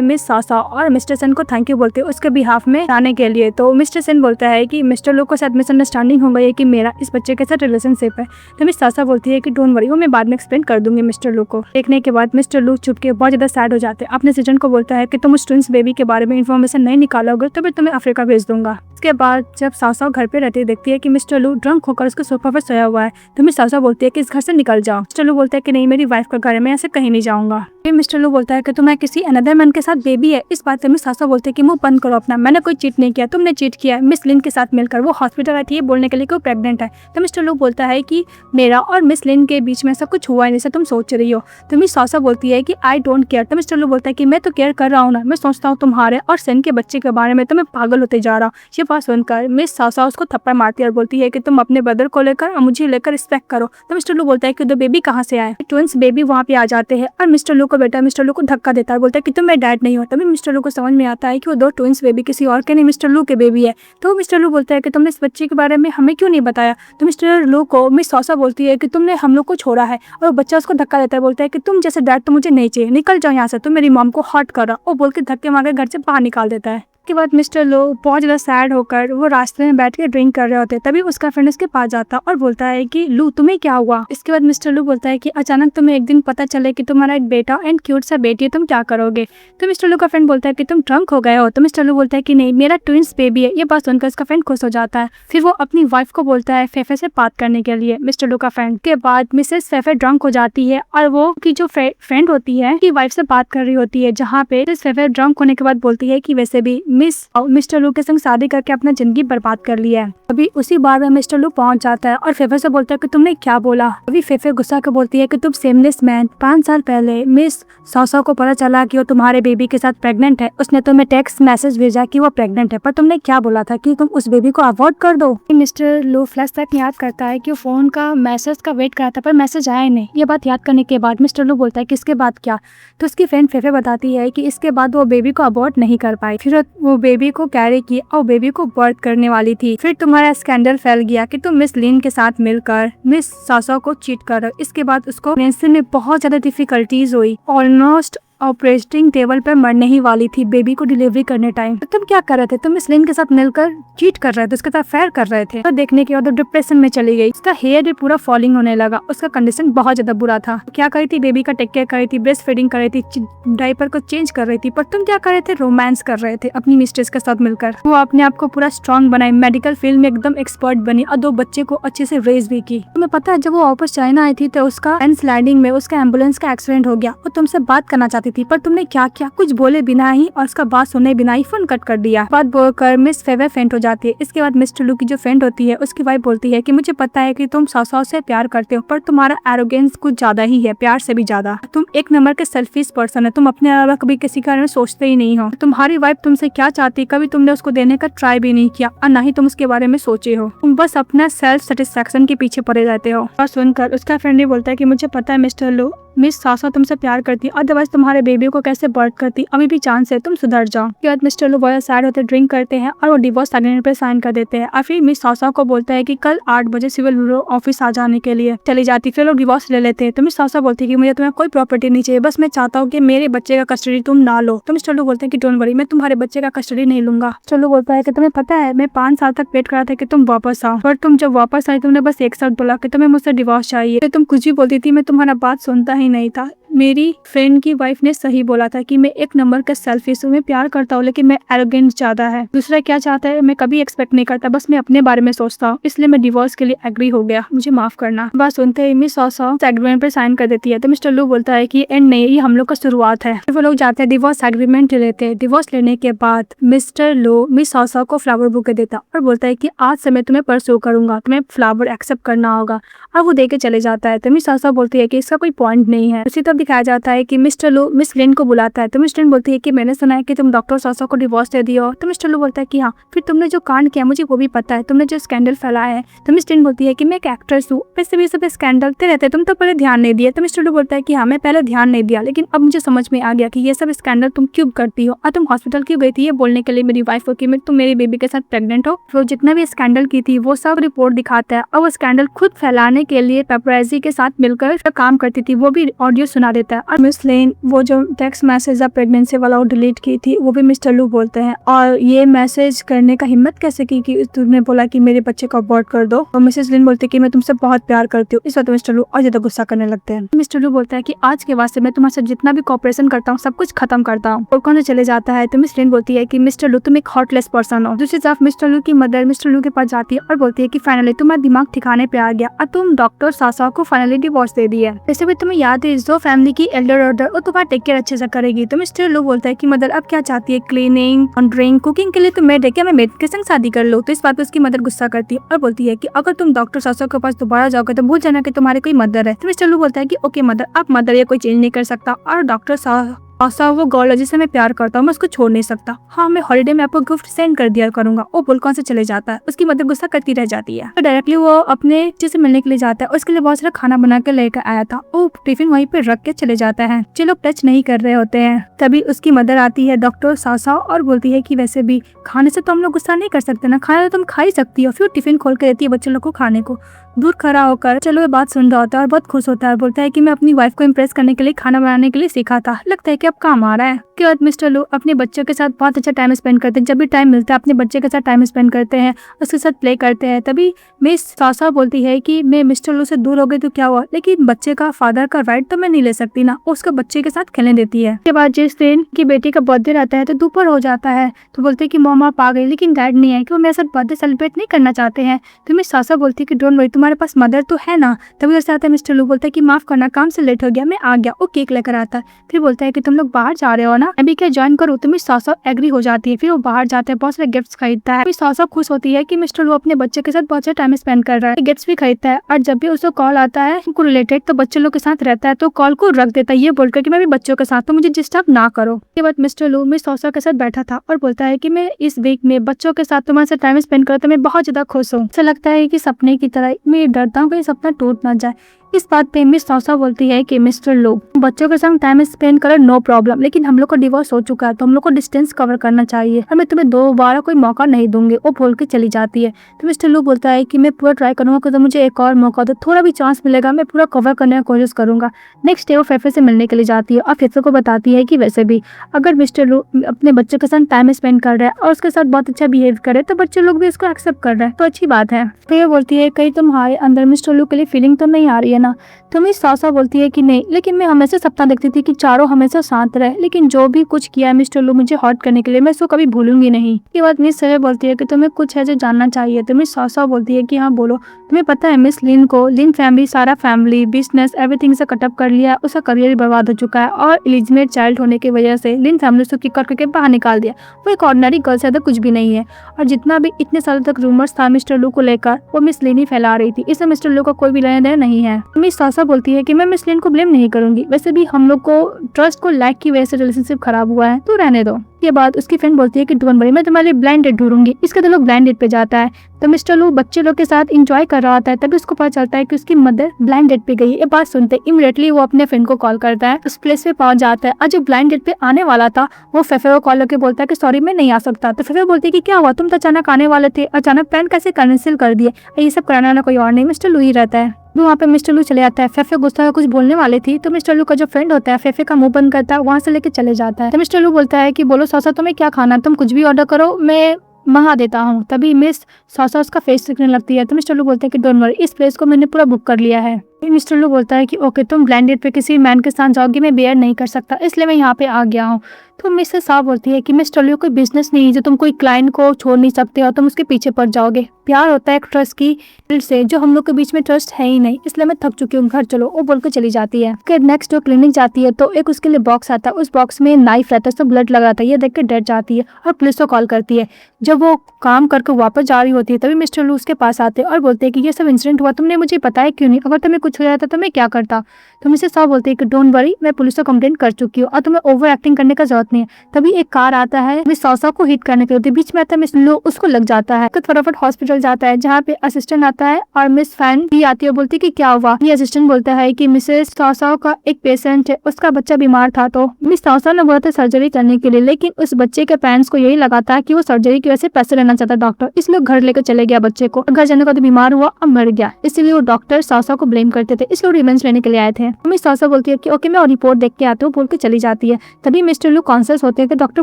मिस सासा और मिस्टर सेन को थैंक यू बोलते हैं उसके बिहाफ में आने के लिए। तो मिस्टर सेन बोलता है कि मिस्टर लोग को साथ मिसअंडरस्टैंडिंग हो गई है कि मेरा इस बच्चे के साथ रिलेशनशिप है। तो मिस सासा बोलती है कि डोंट वरी, वो मैं बाद में एक्सप्लेन कर दूंगी मिस्टर लू को। देखने के बाद मिस्टर लू चुप के बहुत ज्यादा सैड हो जाते हैं। अपने सीजन को बोलता है कि तुम उस ट्विंस बेबी के बारे में इन्फॉर्मेशन नहीं निकालोगे तो मैं तुम्हें अफ्रीका भेज दूंगा। इसके बाद जब सासा घर पे रहती देखती है कि मिस्टर लू ड्रंक होकर उसके सोफा पर सोया हुआ है, तो मिस सासा बोलती है कि इस घर से निकल जाओ। मिस्टर लू बोलता है कि नहीं, मेरी वाइफ का घर है, मैं ऐसे कहीं नहीं जाऊंगा। फिर मिस्टर लू बोलता है कि तुम्हें किसी अनदर मैन के साथ बेबी है। इस बात पे मिस सासा बोलते हैं कि मुंह बंद करो अपना, मैंने कोई चीट नहीं किया, तुमने चीट किया है मिस लिन के साथ मिलकर। वो हॉस्पिटल आई थी बोलने के लिए कि वो प्रेग्नेंट है। तो मिस्टर लू बोलता है कि मेरा और मिस लिन के बीच में ऐसा कुछ हुआ है जैसे तुम सोच रही हो। तो मिस सासा बोलती है कि आई डोंट केयर। तो मिस्टर लू बोलता है कि मैं तो केयर कर रहा हूँ ना, मैं सोचता हूँ तुम्हारे और सेन के बच्चे के बारे में, तो मैं पागल होते जा रहा हूँ। ये बात सुनकर मिस सासा उसको थप्पड़ मारती है और बोलती है कि तुम अपने ब्रदर को लेकर और मुझे लेकर रिस्पेक्ट करो। तो मिस्टर लू बोलता है कि 2 बेबी कहाँ से आए। ट्विंस बेबी वहाँ पे आ जाते हैं और मिस्टर लू को बेटा मिस्टर लू को धक्का देता है, बोलता है कि तुम मेरे डैड नहीं हो। तभी मिस्टर लू को समझ में आता है कि वो 2 ट्विंस बेबी किसी और के नहीं मिस्टर लू के बेबी है। तो मिस्टर लू बोलता है कि तुमने इस बच्चे के बारे में हमें क्यों नहीं बताया। तो मिस्टर लू को मिस सासा बोलती है कि तुमने हम लोग को छोड़ा है, और वो बच्चा उसको धक्का देता है, बोलता है कि तुम जैसे डैड तो मुझे नहीं चाहिए, निकल जाओ यहाँ से, तुम मेरी मॉम को हर्ट कर रहा। वो बोल के धक्के मार के घर से बाहर निकाल देता है। के बाद मिस्टर लो बहुत ज़्यादा सैड होकर वो रास्ते में बैठ के ड्रिंक कर रहे होते। तभी उसका फ्रेंड उसके पास जाता और बोलता है कि लू तुम्हें क्या हुआ। इसके बाद मिस्टर लू बोलता है कि अचानक तुम्हें एक दिन पता चले कि तुम्हारा एक बेटा एंड क्यूट सा बेटी है, तुम क्या करोगे। तो मिस्टर लू का फ्रेंड बोलता है कि तुम ड्रंक हो गए हो। तो मिस्टर लू बोलता है कि नहीं, मेरा ट्विंस बेबी है। ये बात सुनकर उसका फ्रेंड खुश हो जाता है। फिर वो अपनी वाइफ को बोलता है फेफे से बात करने के लिए मिस्टर लू का फ्रेंड। के बाद मिसेस फेफे ड्रंक हो जाती है और वो की जो फ्रेंड होती है की वाइफ से बात कर रही होती है, जहाँ पे फेफे ड्रंक होने के बाद बोलती है कि वैसे भी मिस्टर लू के संग शादी करके अपना जिंदगी बर्बाद कर लिया है। अभी उसी बार में मिस्टर लू पहुंच जाता है और फेफे से बोलता है कि तुमने क्या बोला। अभी फेफे गुस्सा के बोलती है कि तुम सेमलेस मैन, 5 साल पहले मिस सासा को पता चला कि वो तुम्हारे बेबी के साथ प्रेग्नेंट है। उसने तुम्हें टेक्स्ट मैसेज भेजा कि वो प्रेग्नेंट है, पर तुमने क्या बोला था कि तुम उस बेबी को अवॉइड कर दो। मिस्टर लू फ्लैश तक याद करता है कि वो फोन का मैसेज का वेट करा था पर मैसेज आया नहीं। ये बात याद करने के बाद मिस्टर लू बोलता है कि इसके बाद क्या। तो उसकी फ्रेंड फेफे बताती है कि इसके बाद वो बेबी को अबॉर्ट नहीं कर पाई, फिर वो बेबी को कैरी की और बेबी को बर्थ करने वाली थी। फिर तुम्हारा स्कैंडल फैल गया कि तुम मिस लिन के साथ मिलकर मिस सासा को चीट कर। इसके बाद उसको प्रेगनेंसी में बहुत ज्यादा डिफिकल्टीज हुई, ऑलमोस्ट ऑपरेटिंग टेबल पर मरने ही वाली थी बेबी को डिलीवरी करने टाइम। तो तुम क्या कर रहे थे, तुम मिस लिन के साथ मिलकर चीट कर रहे थे, उसके साथ फेयर कर रहे थे। तो देखने के बाद डिप्रेशन में चली गई, उसका हेयर भी पूरा फॉलिंग होने लगा, उसका कंडीशन बहुत ज्यादा बुरा था। क्या करी थी, बेबी का टेक केयर कर रही थी, ब्रेस्ट फीडिंग कर रही थी, डायपर को चेंज कर रही थी। पर तुम क्या कर रहे थे, रोमांस कर रहे थे अपनी मिस्ट्रेस के साथ मिलकर। वो अपने आप को पूरा स्ट्रॉन्ग बनाई, मेडिकल फील्ड में एकदम एक्सपर्ट बनी और 2 बच्चे को अच्छे से रेज भी की। तुम्हें पता है जब वो वापस चाइना आई थी तो उसका लैंडिंग में उसका एम्बुलेंस का एक्सीडेंट हो गया। वो तुमसे बात करना चाहती थी पर तुमने क्या कुछ बोले बिना ही और उसका बात सुने बिना ही फोन कट कर दिया। बात बोलकर मिस फेवे फेंट हो जाती है। इसके बाद मिस्टर लू की जो फ्रेंड होती है उसकी वाइफ बोलती है कि मुझे पता है कि तुम सासा से प्यार करते हो, पर तुम्हारा एरोगेंस कुछ ज्यादा ही है, प्यार से भी ज्यादा। तुम एक नंबर के सेल्फिश पर्सन है, तुम अपने अलावा कभी किसी के बारे में सोचते ही नहीं हो। तुम्हारी वाइफ तुमसे क्या चाहती कभी तुमने उसको देने का ट्राई भी नहीं किया और न ही तुम उसके बारे में सोचे हो। तुम बस अपना सेल्फ सेटिस्फेक्शन के पीछे पड़े रहते हो। और सुनकर उसका फ्रेंड भी बोलता है कि मुझे पता है मिस्टर लू, मिस सासा तुमसे प्यार करती, अदरवाइज तुम्हारे बेबी को कैसे बर्थ करती, अभी भी चांस है, तुम सुधर जाओ। के बाद मिस्टर लू बहुत सैड होते ड्रिंक करते हैं और वो डिवोर्स एग्रीमेंट पे साइन कर देते हैं। और फिर मिस सासा को बोलता है कि कल 8 बजे सिविल ब्यूरो ऑफिस आ जाने के लिए चली जाती। फिर लोग डिवोर्स ले लेते हैं। तो मिस सासा बोलती है कि मुझे तुम्हें कोई प्रॉपर्टी नहीं चाहिए, बस मैं चाहता हूँ कि मेरे बच्चे का कस्टडी तुम ना लो। तो मिस्टर लू बोलते हैं कि डोंट वरी, मैं तुम्हारे बच्चे का कस्टडी नहीं लूंगा। मिस्टर लू बोलता है कि तुम्हें पता है मैं 5 साल तक वेट करा था कि तुम वापस आओ, पर तुम जब वापस आई तुमने बस एक शब्द बोला कि तुम्हें मुझसे डिवोर्स चाहिए। फिर तुम कुछ भी बोलती थी, मैं तुम्हारा बात सुनता ही नहीं था। मेरी फ्रेंड की वाइफ ने सही बोला था कि मैं एक नंबर का सेल्फिश हूँ, मैं प्यार करता हूँ लेकिन मैं एरोगेंट ज्यादा है। दूसरा क्या चाहता है मैं कभी एक्सपेक्ट नहीं करता, बस मैं अपने बारे में सोचता हूँ, इसलिए मैं डिवोर्स के लिए एग्री हो गया, मुझे माफ करना। बात सुनते ही मिस सासा एग्रीमेंट पर साइन कर देती है। तो मिस्टर लू बोलता है कि एंड नहीं, ये हम लोग का शुरुआत है। फिर वो लोग जाते हैं डिवोर्स एग्रीमेंट लेते हैं। डिवोर्स लेने के बाद मिस्टर लू मिस सासा को फ्लावर बुके देता और बोलता है कि आज से मैं तुम्हें परसू करूंगा, तुम्हें फ्लावर एक्सेप्ट करना होगा, और वो दे के चले जाता है। तो मिस सासा बोलती है कि इसका कोई पॉइंट नहीं है। उसी तब दिखाया जाता है कि मिस्टर लू मिस लिन को बुलाता है। तो मिस लिन बोलती है कि मैंने सुना है कि तुम डॉक्टर सासा को डिवोर्स दे दिया हो। तो मिस्टर लू बोलता है कि हाँ, फिर तुमने जो कांड किया मुझे वो भी पता है, तुमने जो स्कैंडल फैलाया है। तो मिस लिन बोलती है कि मैं एक एक्ट्रेस हूँ, वैसे भी सब स्कैंडल रहते तुम तो पहले ध्यान नहीं दिया। तो मिस्टर लू बोलता है कि हाँ, मैं पहले ध्यान नहीं दिया, लेकिन अब मुझे समझ में आ गया कि ये सब स्कैंडल तुम क्यों करती हो और तुम हॉस्पिटल क्यों गई थी ये बोलने के लिए मेरी वाइफ को कि तुम मेरे बेबी के साथ प्रेग्नेंट हो। तो जितना भी स्कैंडल की थी वो सब रिपोर्ट दिखाता है और वो स्कैंडल खुद फैलाने के लिए पेपराजी के साथ मिलकर काम करती थी, वो भी ऑडियो सुना देता है। और मिस लेन वो जो टेक्स्ट मैसेज प्रेगनेंसी वाला वो डिलीट की थी वो भी मिस्टर लू बोलते हैं। और ये मैसेज करने का हिम्मत कैसे की कि तुमने बोला कि मेरे बच्चे को अबॉर्ट कर दो। और मिसेस लिन बोलती है कि मैं तुमसे बहुत प्यार करती हूँ। इस वक्त मिस्टर लू और ज्यादा गुस्सा करने लगते हैं। मिस्टर लू बोलता है कि आज के बाद से मैं तुम्हारे साथ जितना भी कॉपरेशन करता हूँ सब कुछ खत्म करता हूँ। और कौन से चले जाता है। तो मिस लिन बोलती है कि मिस्टर लू तुम एक हॉर्टलेस पर्सन हो। दूसरी तरफ मिस्टर लू की मदर मिस्टर लू के पास जाती है और बोलती है कि फाइनली तुम्हारा दिमाग ठिकाने पे आ गया और तुम डॉक्टर सासा को फाइनली डिवोर्स दे दिया। जैसे भी तुम्हें याद है जो फैमिली की एल्डर ऑर्डर वो तुम्हारा टेक केयर अच्छे से करेगी। तो मिस्टर लू बोलता है कि मदर अब क्या चाहती है, क्लीनिंग, ड्रिंक, कुकिंग के लिए तो मेड है क्या, मैं मेड के संग शादी कर लो। तो इस बात पे उसकी मदर गुस्सा करती है और बोलती है कि अगर तुम डॉक्टर सासा के पास दोबारा जाओगे तो भूल जाना कि तुम्हारे कोई मदर है। तो मिस्टर लू बोलता है कि ओके मदर, आप मदर ये कोई चेंज नहीं कर सकता और डॉक्टर सासा वो गर्ल है जिसे मैं प्यार करता हूँ, मैं उसको छोड़ नहीं सकता। हाँ, मैं हॉलिडे में आपको गिफ्ट सेंड कर दिया करूंगा। वो बोल कौन से चले जाता है। उसकी मदर गुस्सा करती रह जाती है। तो डायरेक्टली वो अपने बच्चे से मिलने के लिए जाता है और उसके लिए बहुत सारा खाना बना के लेकर आया था। वो टिफिन वहीं पे रख के चले जाता है। जो लोग टच नहीं कर रहे होते हैं तभी उसकी मदर आती है डॉक्टर सासा और बोलती है कि वैसे भी खाने से तो हम लोग गुस्सा नहीं कर सकते ना, खाना तो तुम खा ही सकती हो। फिर टिफिन खोल के देती है बच्चे लोग को खाने को। दूर खड़ा होकर चलो ये बात सुन रहा होता है और बहुत खुश होता है। बोलता है कि मैं अपनी वाइफ को इम्प्रेस करने के लिए खाना बनाने के लिए सीखा था, लगता है कि अब काम आ रहा है। उसके बाद मिस्टर लू अपने बच्चों के साथ बहुत अच्छा टाइम स्पेंड करते हैं। जब भी टाइम मिलता है अपने बच्चे के साथ टाइम स्पेंड करते हैं, उसके साथ प्ले करते हैं। तभी मिस सासा बोलती है कि मैं मिस्टर लू से दूर हो गई तो क्या हुआ, लेकिन बच्चे का फादर का राइट तो मैं नहीं ले सकती ना। उसको बच्चे के साथ खेलने देती है। उसके बाद जिस दिन की बेटी का बर्थडे रहता है तो दोपहर हो जाता है। तो बोलते हैं कि मम्मा आप आ गई, लेकिन डैड नहीं है कि वो मेरे साथ बर्थडे सेलिब्रेट नहीं करना चाहते हैं। तो मिस सासा बोलती है कि डोंट वरी, तुम्हारे पास मदर तो है ना। तभी उधर से आता है मिस्टर लू, बोलता है कि माफ करना काम से लेट हो गया, मैं आ गया। वो केक लेकर आता है। फिर बोलता है कि तुम लोग बाहर जा रहे हो ना, अभी क्या ज्वाइन करो। तो मिस सासा एग्री हो जाती है। फिर वो बाहर जाते हैं, बहुत सारे गिफ्ट्स खरीदता है। सासा खुश होती है कि मिस्टर लू अपने बच्चे के साथ बहुत अच्छा टाइम स्पेंड कर रहा है, गिफ्ट्स भी खरीदता है। और जब भी उसको कॉल आता है उनको रिलेटेड तो बच्चे लोग के साथ रहता है तो कॉल को रख देता है ये बोलकर कि मैं भी बच्चों के साथ, तो मुझे डिस्टर्ब ना करो। उसके बाद मिस्टर लू मिस सासा के साथ बैठा था और बोलता है कि मैं इस वीक में बच्चों के साथ तुम्हारे साथ टाइम स्पेंड करो तो मैं बहुत ज्यादा खुश हूँ। ऐसा लगता है कि सपने की तरह मैं डरता हूँ कि सपना टूट ना जाए। इस बात पे मिस सासा बोलती है कि मिस्टर लू बच्चों के संग टाइम स्पेंड करो नो प्रॉब्लम, लेकिन हम लोग को डिवोर्स हो चुका है तो हम लोग को डिस्टेंस कवर करना चाहिए और मैं तुम्हें दोबारा कोई मौका नहीं दूंगी। वो बोल के चली जाती है। तो मिस्टर लू बोलता है कि मैं पूरा ट्राई करूंगा कि तो मुझे एक और मौका दो, थोड़ा भी चांस मिलेगा मैं पूरा कवर करने की कोशिश करूंगा। नेक्स्ट डे वो फेफे से मिलने के लिए जाती है और फेफे को बताती है कि वैसे भी अगर मिस्टर लू अपने बच्चों के साथ टाइम स्पेंड कर रहा है और उसके साथ बहुत अच्छा बिहेव करे तो बच्चे लोग भी इसको एक्सेप्ट कर रहे हैं तो अच्छी बात है। फिर बोलती है कहीं तुम्हारे अंदर मिस्टर लू के लिए फीलिंग तो नहीं आ रही है ना। तो मिस सासा बोलती है कि नहीं, लेकिन मैं हमेशा सपना देखती थी कि चारों हमेशा शांत रहे, लेकिन जो भी कुछ किया है मिस्टर लू मुझे हर्ट करने के लिए मैं इसको कभी भूलूंगी नहीं। इसके बाद मिस सेवे बोलती है कि तुम्हें कुछ है जो जानना चाहिए। तो मिस सासा बोलती है कि हाँ बोलो। तुम्हें पता है मिस लिन को लिन फैमिली सारा फैमिली बिजनेस एवरीथिंग से कटअप कर लिया, उसका करियर बर्बाद हो चुका है और इलिजिमेट चाइल्ड होने की वजह से लिन फैमिली उसको किक करके बाहर निकाल दिया। वो एक ऑर्डिनरी गर्ल से कुछ भी नहीं है और जितना भी इतने सालों तक रूमर्स था मिस्टर लू को लेकर वो मिस लिन ही फैला रही थी, इससे मिस्टर लू का कोई भी लेना देना नहीं है। मिस सासा बोलती है कि मैं मिस लिन को ब्लेम नहीं करूंगी, वैसे भी हम लोग को ट्रस्ट को लैक की वजह से रिलेशनशिप खराब हुआ है तो रहने दो। के बाद उसकी फ्रेंड बोलती है कि डोंट वरी मैं तुम्हारे ब्लाइंड डेट ढूंढूंगी। इसके तो लोग ब्लाइंड डेट पे जाता है तो मिस्टर लू बच्चे लोग के साथ एंजॉय कर रहा होता है तभी उसको पता चलता है कि उसकी मदर ब्लाइंड डेट पे गई। ये बात सुनते इमीडिएटली वो अपने फ्रेंड को कॉल करता है, उस प्लेस पे पहुंच जाता है और जो ब्लाइंड डेट पे आने वाला था वो फेफे को कॉल करके बोलता है कि सॉरी मैं नहीं आ सकता। तो फेफे बोलती है कि क्या हुआ, तुम तो अचानक आने वाले थे, अचानक प्लान कैसे कैंसिल कर दिए। ये सब कराने वाला कोई और नहीं मिस्टर लू ही रहता है। तो वहाँ पे मिस्टर लू चले आता है। फेफे गुस्सा कुछ बोलने वाले थी तो मिस्टर लू का जो फ्रेंड होता है फेफे का मुंह बंद करता है, वहाँ से लेके चले जाता है। तो मिस्टर लू बोलता है कि बोलो सासा तुम्हें क्या खाना, तुम कुछ भी ऑर्डर करो मैं मंगा देता हूँ। तभी मिस सासा उसका फेस दिखने लगती है तो मिस्टर लू बोलते हैं कि डोंट वरी इस प्लेस को मैंने पूरा बुक कर लिया है। मिस्टर लू बोलता है कि ओके तुम ब्लाइंड डेट पे किसी मैन के साथ जाओगी, मैं बेयर नहीं कर सकता इसलिए मैं यहाँ पे आ गया हूँ। तो मिसेस साहब बोलती है कि मिस्टर लू कोई बिजनेस नहीं है जो तुम कोई क्लाइंट को छोड़ नहीं सकते और तुम उसके पीछे पड़ जाओगे। प्यार होता है एक ट्रस्ट की से, जो हम लोग के बीच में ट्रस्ट है ही नहीं, इसलिए मैं थक चुकी हूँ, घर चलो, वो बोल के चली जाती है। फिर नेक्स्ट वो क्लिनिक जाती है तो एक उसके लिए बॉक्स आता है, उस बॉक्स में नाइफ रहता है, उसमें ब्लड लगा था, ये देख के डर जाती है और पुलिस को कॉल करती है। जब वो काम करके वापस जा रही होती है तभी मिस्टर लू उसके पास आते हैं और बोलते हैं कि ये सब इंसिडेंट हुआ, तुमने मुझे बताया क्यों नहीं, अगर तुम्हें कुछ हो जाता तो मैं क्या करता। तो मिसेस साव बोलते हैं कि डोंट वरी, मैं पुलिस को कंप्लेंट कर चुकी हूँ और तुम्हें ओवर एक्टिंग करने का जरूरत नहीं है। तभी एक कार आता है मिस साव को हिट करने के लिए, बीच में आता है मिस लू, उसको लग जाता है तो फटाफट हॉस्पिटल जाता है, जहाँ पे असिस्टेंट आता है और मिस फैन भी आती है, बोलती है कि क्या हुआ। ये असिस्टेंट बोलता है कि मिसेस साव का एक पेशेंट है, उसका बच्चा बीमार था, तो मिस साव ने बोला था सर्जरी करने के लिए, लेकिन उस बच्चे के पेरेंट्स को यही लगा था कि वो सर्जरी की वजह से पैसे लेना चाहता डॉक्टर, इसलिए घर लेकर चले गया बच्चे को, घर जाने का तो बीमार हुआ और मर गया, इसलिए वो डॉक्टर साव को ब्लेम करते थे, इसलिए रिवेंज लेने के लिए आए थे। मिस साव बोलती है कि ओके मैं रिपोर्ट देख के आती हूँ, बोल के चली जाती है। तभी मिस्टर लू कॉन्शियस होते हैं कि डॉक्टर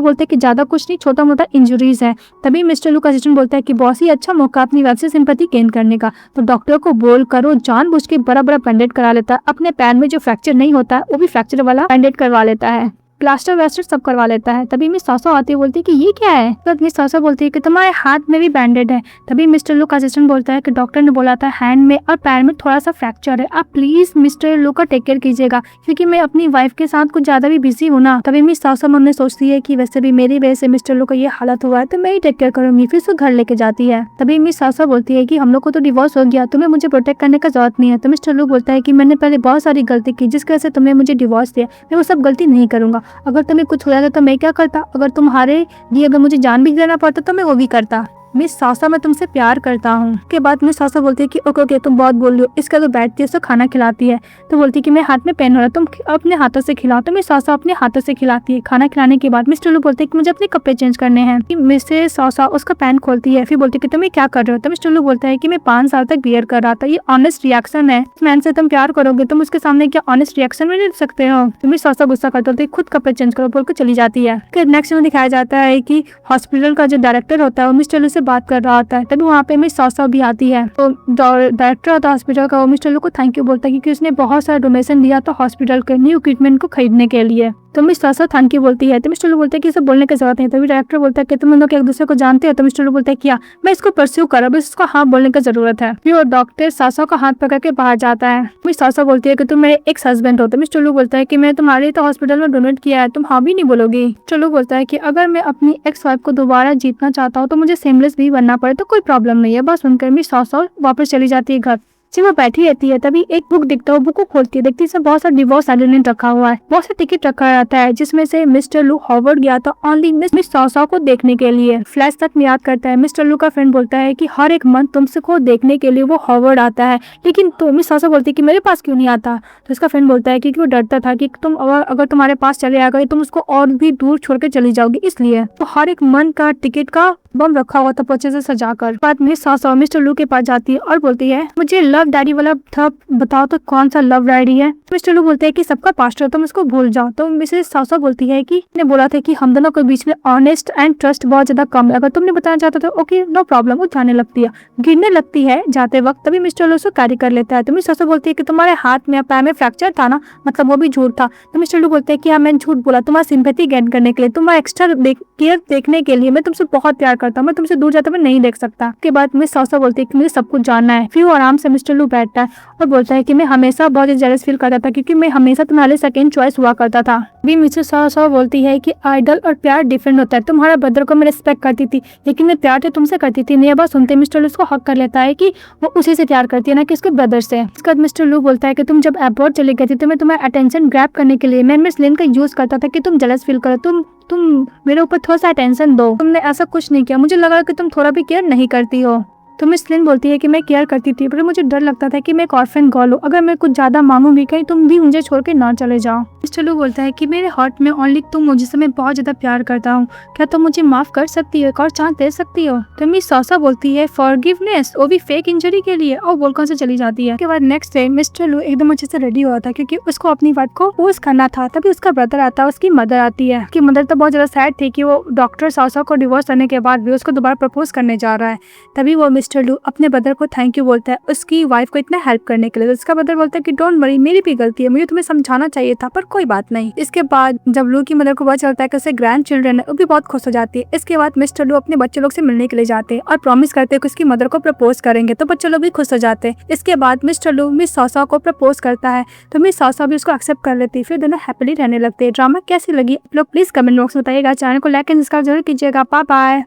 बोलते हैं कि ज्यादा कुछ नहीं, छोटा मोटा इंजुरीज है। तभी मिस्टर लू का असिस्टेंट बोलता है कि बॉस ही अच्छा मौका अपनी वाइफ से सिंपैथी गेन करने का, तो डॉक्टर को बोल कर वो जानबूझ के बड़ा बड़ा बैंडेड करा लेता है, अपने पैर में जो फ्रैक्चर नहीं होता है वो भी फ्रैक्चर वाला बैंडेड करवा लेता है, प्लास्टर वेस्टर सब करवा लेता है। तभी मिस सासो आती है, बोलती है कि ये क्या है, तो मिस सासो बोलती है कि तुम्हारे हाथ में भी बैंडेड है। तभी मिस्टर लू का असिस्टेंट बोलता है कि डॉक्टर ने बोला था हैंड में और पैर में थोड़ा सा फ्रैक्चर है, आप प्लीज मिस्टर लू का टेक केयर कीजिएगा, क्योंकि मैं अपनी वाइफ के साथ कुछ ज्यादा भी बिजी हूँ ना। तभी मिस सासो मन में सोचती है कि वैसे भी मेरी वजह से मिस्टर लू का ये हालत हुआ है, तो मैं ही टेक केयर करूंगी, फिर उसको घर लेके जाती है। तभी मिस सासो बोलती है कि हम लोग को तो डिवोर्स हो गया, तुम्हें मुझे प्रोटेक्ट करने का जरूरत नहीं है। तो मिस्टर लू बोलता है कि मैंने पहले बहुत सारी गलती की जिसकी वजह से तुमने मुझे डिवोर्स दिया, मैं वो सब गलती नहीं करूंगा, अगर तुम्हें कुछ हो जाता तो मैं क्या करता, अगर तुम्हारे लिए अगर मुझे जान भी देना पड़ता तो मैं वो भी करता। मिस सासा मैं तुमसे प्यार करता हूँ। के बाद मिस सासा बोलती है कि ओके ओके तुम बहुत बोल रही हो। इसका तो बैठती है, उसको खाना खिलाती है, तो बोलती है कि मेरे हाथ में पेन हो रहा है, तुम अपने हाथों से खिलाओ। तो मिस सासा अपने हाथों से खिलाती है। खाना खिलाने के बाद मिस्टर लू बोलते हैं कि मुझे अपने कपड़े चेंज करने हैं। मिसेस सासा उसका पैन खोलती है, फिर बोलती है कि तुम क्या कर रहे हो। तो मिस्टर लू बोलता है कि मैं 5 साल तक बियर कर रहा था, ये ऑनेस्ट रिएक्शन है, मैन से तुम प्यार करोगे, तुम उसके सामने क्या ऑनेस्ट रिएक्शन में दे सकते हो। तो मिस सासा गुस्सा करते होते खुद कपड़े चेंज करो बोल कर चली जाती है। फिर नेक्स्ट में दिखाया जाता है कि हॉस्पिटल का जो डायरेक्टर होता है वो मिस्टर लू से बात कर रहा होता है। तभी वहाँ पे मिस सासा भी आती है, तो डायरेक्टर होता है हॉस्पिटल का, वो मिस्टर लू को थैंक यू बोलता है क्योंकि उसने बहुत सारा डोनेशन दिया था हॉस्पिटल के न्यू इक्विपमेंट को खरीदने के लिए। तो मिस सासा थैंक यू बोलती है, तो मिस्टर लू बोलते हैं कि सब बोलने की जरूरत नहीं। तभी डायरेक्टर बोलता है कि तुम लोग एक दूसरे को जानते हो। तो मिस्टर लू बोलता है क्या मैं इसको परस्यू करा, बस इसको हाँ बोलने की जरूरत है। फिर वो डॉक्टर सासा का हाथ पकड़ के बाहर जाता है। मिस सासा बोलती है कि तुम मेरे एक्स हस्बैंड हो। तो मिस्टर लू बोलता है कि मैं तुम्हारे तो हॉस्पिटल में डोनेट किया है, तुम हाँ भी नहीं बोलोगी। मिस्टर लू बोलता है कि अगर मैं अपनी एक्स वाइफ को दोबारा जीतना चाहता हूँ तो मुझे सेमलेस भी बनना पड़े तो कोई प्रॉब्लम नहीं है। बस सुनकर मिस सासा वापस चली जाती है घर। जब वो बैठी रहती है तभी एक बुक दिखता है, वो बुक को खोलती है, देखती है इसमें बहुत सारा डिवोर्स एग्रीमेंट रखा हुआ है, बहुत सा टिकट रखा रहता है, जिसमें से मिस्टर लू हार्वर्ड गया था ओनली मिस सासा को देखने के लिए। फ्लैश तक में याद करता है, मिस्टर लू का फ्रेंड बोलता है कि हर एक मंथ तुमसे को देखने के लिए वो हार्वर्ड आता है, लेकिन तो मिस सासा बोलती है कि मेरे पास क्यों नहीं आता। तो उसका फ्रेंड बोलता है कि वो डरता था कि तुम अगर तुम्हारे पास चले आएगा तुम उसको और भी दूर छोड़ के चली जाओगी, इसलिए तो हर एक मंथ का टिकट का बम रखा हुआ था पीछे से सजाकर। बाद मिस सासा मिस्टर लू के पास जाती है और बोलती है मुझे लव डायरी वाला था बताओ तो कौन सा लव डायरी है। मिस्टर लू बोलते हैं कि सबका पास्ट है तुम उसको भूल जाओ। तो मिसेस सासा बोलती है कि ने बोला था कि हम दोनों के बीच में ऑनेस्ट एंड ट्रस्ट बहुत ज्यादा कम है, अगर तुमने बताना चाहता तो ओके नो प्रॉब्लम। वो जाने लगती है, गिरने लगती है जाते वक्त, तभी मिस्टर लू उसको कैरी कर लेता है। तो मिस सासा बोलती है कि तुम्हारे हाथ में पैर में फ्रैक्चर था ना, मतलब वो भी झूठ था। तो मिस्टर लू बोलते हैं कि हाँ मैंने झूठ बोला तुम्हारा सिंपैथी गेन करने के लिए, तुम्हारा एक्स्ट्रा केयर देखने के लिए, मैं तुमसे बहुत प्यार करता हूँ, मैं तुमसे दूर जाता मैं नहीं देख सकता। के बाद मिस सासा बोलती है कि मुझे सब कुछ जानना है। फिर वो आराम से मिस्टर लू बैठता है और बोलता है कि मैं हमेशा बहुत जेलस फील करता था क्योंकि मैं हमेशा तुम्हारे सेकंड चॉइस हुआ करता था। भी मिसेस सासा बोलती है कि आइडल और प्यार डिफरेंट होता है, तुम्हारा ब्रदर को मैं रिस्पेक्ट करती थी लेकिन मैं प्यार तो तुमसे करती थी। नहीं बात सुनते मिस्टर लू उसको हक कर लेता है कि वो उसी से प्यार करती है ना कि उसके ब्रदर से। इसके बाद मिस्टर लू बोलता है कि तुम जब अब्रॉड चली गई थी तो मैं तुम्हारा अटेंशन ग्रैब करने के लिए मैं मिस लिन का यूज करता था कि तुम जेलस फील करो, तुम मेरे ऊपर थोड़ा सा अटेंशन दो। तुमने ऐसा कुछ नहीं किया, मुझे लगा कि तुम थोड़ा भी केयर नहीं करती हो। तो मिस लिन बोलती है कि मैं केयर करती थी पर मुझे डर लगता था कि मैं एक ऑर्फन गर्ल हूँ, अगर मैं कुछ ज्यादा मांगूंगी कहीं तुम भी मुझे छोड़ के ना चले जाओ। मिस्टर लू बोलता है कि मेरे हार्ट में ओनली तुम हो जिसे मैं बहुत ज्यादा प्यार करता हूँ, क्या तुम मुझे माफ कर सकती हो, एक और चांस दे सकती हो। तो मिस सासा बोलती है फॉरगिवनेस, वो भी फेक इंजरी के लिए, और बोलकर से चली जाती है। उसके बाद नेक्स्ट डे मिस्टर लू एकदम अच्छे से रेडी हुआ था क्योंकि उसको अपनी वाइफ को पोज करना था। तभी उसका ब्रदर आता है, उसकी मदर आती है। उसकी मदर तो बहुत ज्यादा सैड थी कि वो डॉक्टर सासा को डिवोर्स करने के बाद भी उसको दोबारा प्रपोज करने जा रहा है। तभी वो मिस्टर लू अपने ब्रदर को थैंक यू बोलता है उसकी वाइफ को इतना हेल्प करने के लिए। तो उसका ब्रदर बोलता है कि डोंट वरी, मेरी भी गलती है, मुझे तुम्हें समझाना चाहिए था पर कोई बात नहीं। इसके बाद जब लू की मदर को पता चलता है कि उसे ग्रैंड चिल्ड्रन है, वो भी बहुत खुश हो जाती है। इसके बाद मिस्टर लू अपने बच्चे लोग से मिलने के लिए जाते हैं और प्रॉमिस करते हैं कि उसकी मदर को प्रपोज करेंगे, तो बच्चे लोग भी खुश हो जाते हैं। इसके बाद मिस्टर लू मिस सासा को प्रपोज करता है तो मिस सासा भी उसको एक्सेप्ट कर लेती है। फिर दोनों हैप्पीली रहने लगते हैं। ड्रामा कैसी लगी आप लोग प्लीज कमेंट बॉक्स में बताइएगा। चैनल को लाइक एंड सब्सक्राइब जरूर कीजिएगा। Bye bye.